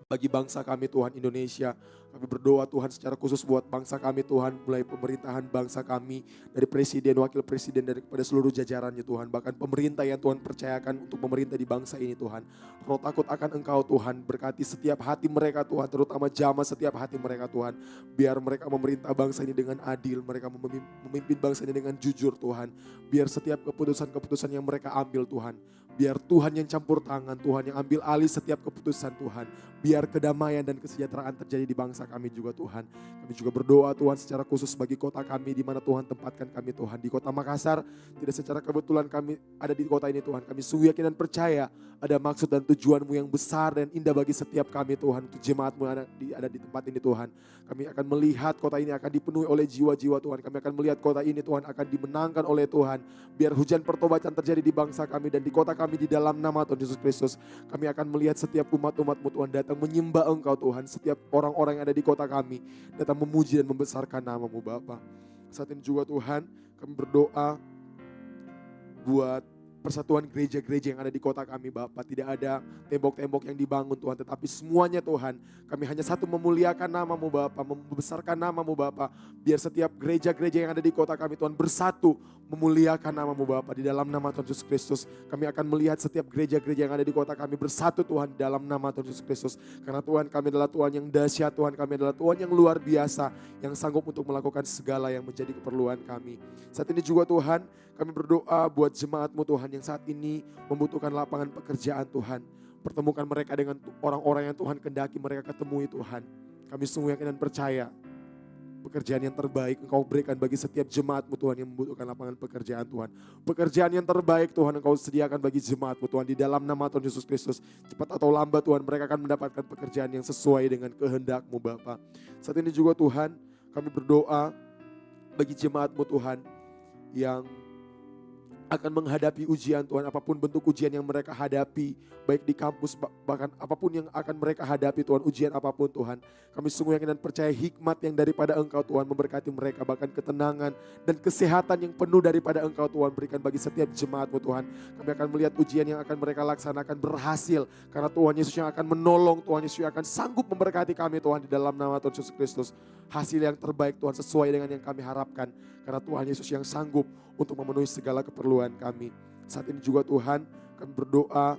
S4: bagi bangsa kami Tuhan Indonesia. Kami berdoa Tuhan secara khusus buat bangsa kami Tuhan, mulai pemerintahan bangsa kami, dari presiden, wakil presiden, dari kepada seluruh jajarannya Tuhan. Bahkan pemerintah yang Tuhan percayakan untuk pemerintah di bangsa ini Tuhan. Roh takut akan Engkau Tuhan, berkati setiap hati mereka Tuhan, terutama jamah setiap hati mereka Tuhan. Biar mereka memerintah bangsa ini dengan adil, mereka memimpin bangsa ini dengan jujur Tuhan. Biar setiap keputusan-keputusan yang mereka ambil Tuhan, biar Tuhan yang campur tangan, Tuhan yang ambil alih setiap keputusan Tuhan. Biar kedamaian dan kesejahteraan terjadi di bangsa kami juga Tuhan. Kami juga berdoa Tuhan secara khusus bagi kota kami di mana Tuhan tempatkan kami Tuhan. Di kota Makassar, tidak secara kebetulan kami ada di kota ini Tuhan. Kami sungguh yakin dan percaya ada maksud dan tujuan-Mu yang besar dan indah bagi setiap kami Tuhan. Untuk jemaat-Mu yang ada di tempat ini Tuhan. Kami akan melihat kota ini akan dipenuhi oleh jiwa-jiwa Tuhan. Kami akan melihat kota ini Tuhan akan dimenangkan oleh Tuhan. Biar hujan pertobatan terjadi di bangsa kami dan di kota kami di dalam nama Tuhan Yesus Kristus. Kami akan melihat setiap umat-umat-Mu Tuhan datang menyembah Engkau Tuhan. Setiap orang-orang yang ada di kota kami datang memuji dan membesarkan nama-Mu Bapa. Saat ini juga Tuhan kami berdoa buat persatuan gereja-gereja yang ada di kota kami Bapa. Tidak ada tembok-tembok yang dibangun Tuhan, tetapi semuanya Tuhan, kami hanya satu memuliakan nama-Mu Bapa, membesarkan nama-Mu Bapa. Biar setiap gereja-gereja yang ada di kota kami Tuhan bersatu memuliakan nama-Mu Bapa. Di dalam nama Tuhan Yesus Kristus, kami akan melihat setiap gereja-gereja yang ada di kota kami bersatu Tuhan di dalam nama Tuhan Yesus Kristus. Karena Tuhan kami adalah Tuhan yang dahsyat, Tuhan kami adalah Tuhan yang luar biasa, yang sanggup untuk melakukan segala yang menjadi keperluan kami. Saat ini juga Tuhan, kami berdoa buat jemaat-Mu Tuhan yang saat ini membutuhkan lapangan pekerjaan Tuhan. Pertemukan mereka dengan orang-orang yang Tuhan kehendaki mereka ketemui Tuhan. Kami sungguh yakin dan percaya pekerjaan yang terbaik Engkau berikan bagi setiap jemaat-Mu Tuhan yang membutuhkan lapangan pekerjaan Tuhan. Pekerjaan yang terbaik Tuhan Engkau sediakan bagi jemaat-Mu Tuhan di dalam nama Tuhan Yesus Kristus. Cepat atau lambat Tuhan mereka akan mendapatkan pekerjaan yang sesuai dengan kehendak-Mu Bapa. Saat ini juga Tuhan kami berdoa bagi jemaat-Mu Tuhan yang akan menghadapi ujian Tuhan, apapun bentuk ujian yang mereka hadapi, baik di kampus, bahkan apapun yang akan mereka hadapi Tuhan, ujian apapun Tuhan. Kami sungguh yakin dan percaya hikmat yang daripada Engkau Tuhan memberkati mereka, bahkan ketenangan dan kesehatan yang penuh daripada Engkau Tuhan berikan bagi setiap jemaat-Mu Tuhan. Kami akan melihat ujian yang akan mereka laksanakan berhasil, karena Tuhan Yesus yang akan menolong, Tuhan Yesus yang akan sanggup memberkati kami Tuhan di dalam nama Tuhan Yesus Kristus. Hasil yang terbaik Tuhan sesuai dengan yang kami harapkan, karena Tuhan Yesus yang sanggup untuk memenuhi segala keperluan kami. Saat ini juga Tuhan kami berdoa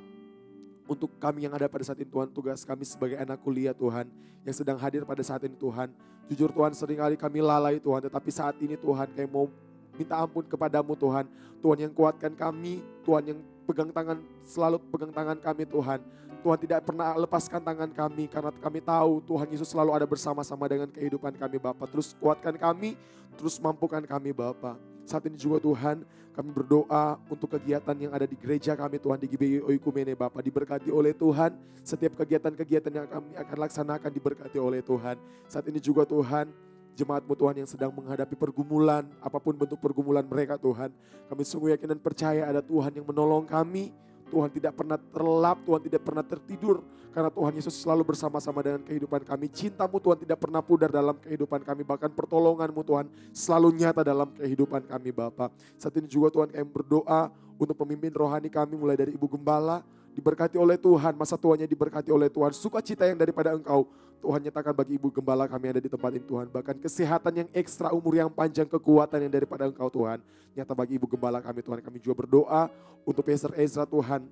S4: untuk kami yang ada pada saat ini Tuhan, tugas kami sebagai anak kuliah Tuhan yang sedang hadir pada saat ini Tuhan. Jujur Tuhan seringkali kami lalai Tuhan, tetapi saat ini Tuhan kami mau minta ampun kepadamu Tuhan. Tuhan yang kuatkan kami, Tuhan yang pegang tangan, selalu pegang tangan kami Tuhan. Tuhan tidak pernah lepaskan tangan kami karena kami tahu Tuhan Yesus selalu ada bersama-sama dengan kehidupan kami Bapa. Terus kuatkan kami, terus mampukan kami Bapa. Saat ini juga Tuhan kami berdoa untuk kegiatan yang ada di gereja kami Tuhan di GBI Oikumene Bapa. Diberkati oleh Tuhan, setiap kegiatan-kegiatan yang kami akan laksanakan diberkati oleh Tuhan. Saat ini juga Tuhan, jemaat-Mu Tuhan yang sedang menghadapi pergumulan, apapun bentuk pergumulan mereka Tuhan. Kami sungguh yakin dan percaya ada Tuhan yang menolong kami. Tuhan tidak pernah terlelap, Tuhan tidak pernah tertidur. Karena Tuhan Yesus selalu bersama-sama dengan kehidupan kami. Cinta-Mu Tuhan tidak pernah pudar dalam kehidupan kami. Bahkan pertolongan-Mu Tuhan selalu nyata dalam kehidupan kami Bapa. Saat ini juga Tuhan kami berdoa untuk pemimpin rohani kami mulai dari Ibu Gembala. Diberkati oleh Tuhan, masa tuanya diberkati oleh Tuhan. Sukacita yang daripada Engkau Tuhan nyatakan bagi Ibu Gembala kami ada di tempat ini Tuhan. Bahkan kesehatan yang ekstra, umur yang panjang, kekuatan yang daripada Engkau Tuhan nyata bagi Ibu Gembala kami Tuhan. Kami juga berdoa untuk Pastor Ezra Tuhan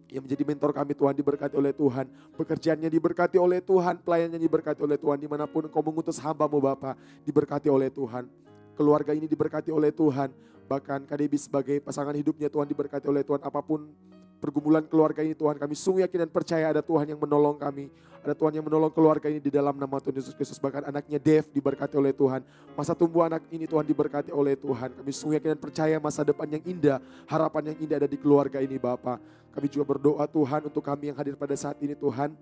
S4: yang menjadi mentor kami Tuhan, diberkati oleh Tuhan. Pekerjaannya diberkati oleh Tuhan, pelayanannya diberkati oleh Tuhan. Dimanapun Engkau mengutus hamba-Mu Bapa, diberkati oleh Tuhan. Keluarga ini diberkati oleh Tuhan. Bahkan KDB sebagai pasangan hidupnya Tuhan diberkati oleh Tuhan. Apapun pergumulan keluarga ini Tuhan. Kami sungguh yakin dan percaya ada Tuhan yang menolong kami. Ada Tuhan yang menolong keluarga ini di dalam nama Tuhan Yesus Kristus. Bahkan anaknya Dev diberkati oleh Tuhan. Masa tumbuh anak ini Tuhan diberkati oleh Tuhan. Kami sungguh yakin dan percaya masa depan yang indah, harapan yang indah ada di keluarga ini Bapa. Kami juga berdoa Tuhan untuk kami yang hadir pada saat ini Tuhan.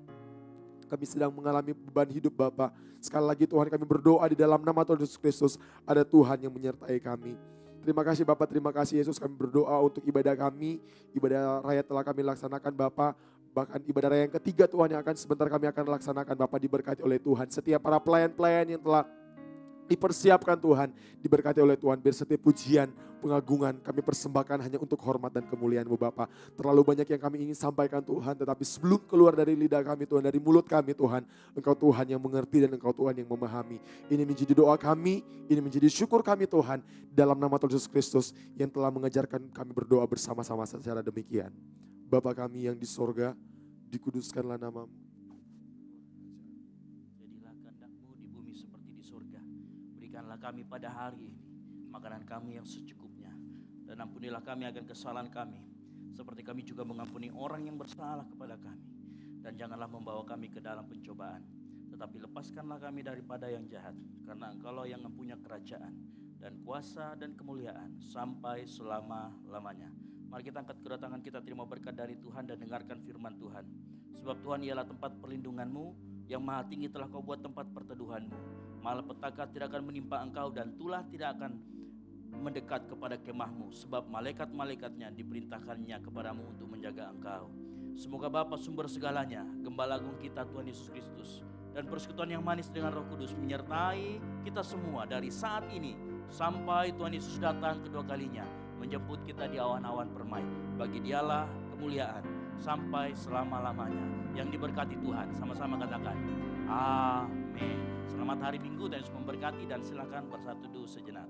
S4: Kami sedang mengalami beban hidup Bapa. Sekali lagi Tuhan kami berdoa di dalam nama Tuhan Yesus Kristus. Ada Tuhan yang menyertai kami. Terima kasih Bapak, terima kasih Yesus. Kami berdoa untuk ibadah kami. Ibadah raya telah kami laksanakan Bapak. Bahkan ibadah raya yang ketiga Tuhan yang akan sebentar kami akan laksanakan Bapak, diberkati oleh Tuhan. Setiap para pelayan-pelayan yang telah dipersiapkan Tuhan, diberkati oleh Tuhan. Biar setiap pujian, pengagungan kami persembahkan hanya untuk hormat dan kemuliaan-Mu Bapa. Terlalu banyak yang kami ingin sampaikan Tuhan, tetapi sebelum keluar dari lidah kami Tuhan, dari mulut kami Tuhan, Engkau Tuhan yang mengerti dan Engkau Tuhan yang memahami. Ini menjadi doa kami, ini menjadi syukur kami Tuhan, dalam nama Tuhan Yesus Kristus yang telah mengajarkan kami berdoa bersama-sama secara demikian. Bapa kami yang di sorga, dikuduskanlah nama-Mu.
S3: Jadilah kehendak-Mu di bumi seperti di surga. Berikanlah kami pada hari ini makanan kami yang secukupnya. Dan ampunilah kami akan kesalahan kami, seperti kami juga mengampuni orang yang bersalah kepada kami. Dan janganlah membawa kami ke dalam pencobaan, tetapi lepaskanlah kami daripada yang jahat. Karena Engkaulah yang mempunyai kerajaan dan kuasa dan kemuliaan sampai selama-lamanya. Mari kita angkat kedua tangan kita, terima berkat dari Tuhan dan dengarkan firman Tuhan. Sebab Tuhan ialah tempat perlindungan-Mu, yang maha tinggi telah Kau buat tempat perteduhan-Mu. Malapetaka tidak akan menimpa Engkau dan tulah tidak akan mendekat kepada kemah-Mu. Sebab malaikat-malaikatnya diperintahkannya kepadamu untuk menjaga Engkau. Semoga Bapa sumber segalanya, Gembala Agung kita Tuhan Yesus Kristus, dan persekutuan yang manis dengan Roh Kudus menyertai kita semua dari saat ini sampai Tuhan Yesus datang kedua kalinya, menjemput kita di awan-awan permai. Bagi Dialah kemuliaan sampai selama-lamanya. Yang diberkati Tuhan, sama-sama katakan amin. Selamat hari Minggu dan Yesus memberkati, dan silakan bersatu dulu sejenak.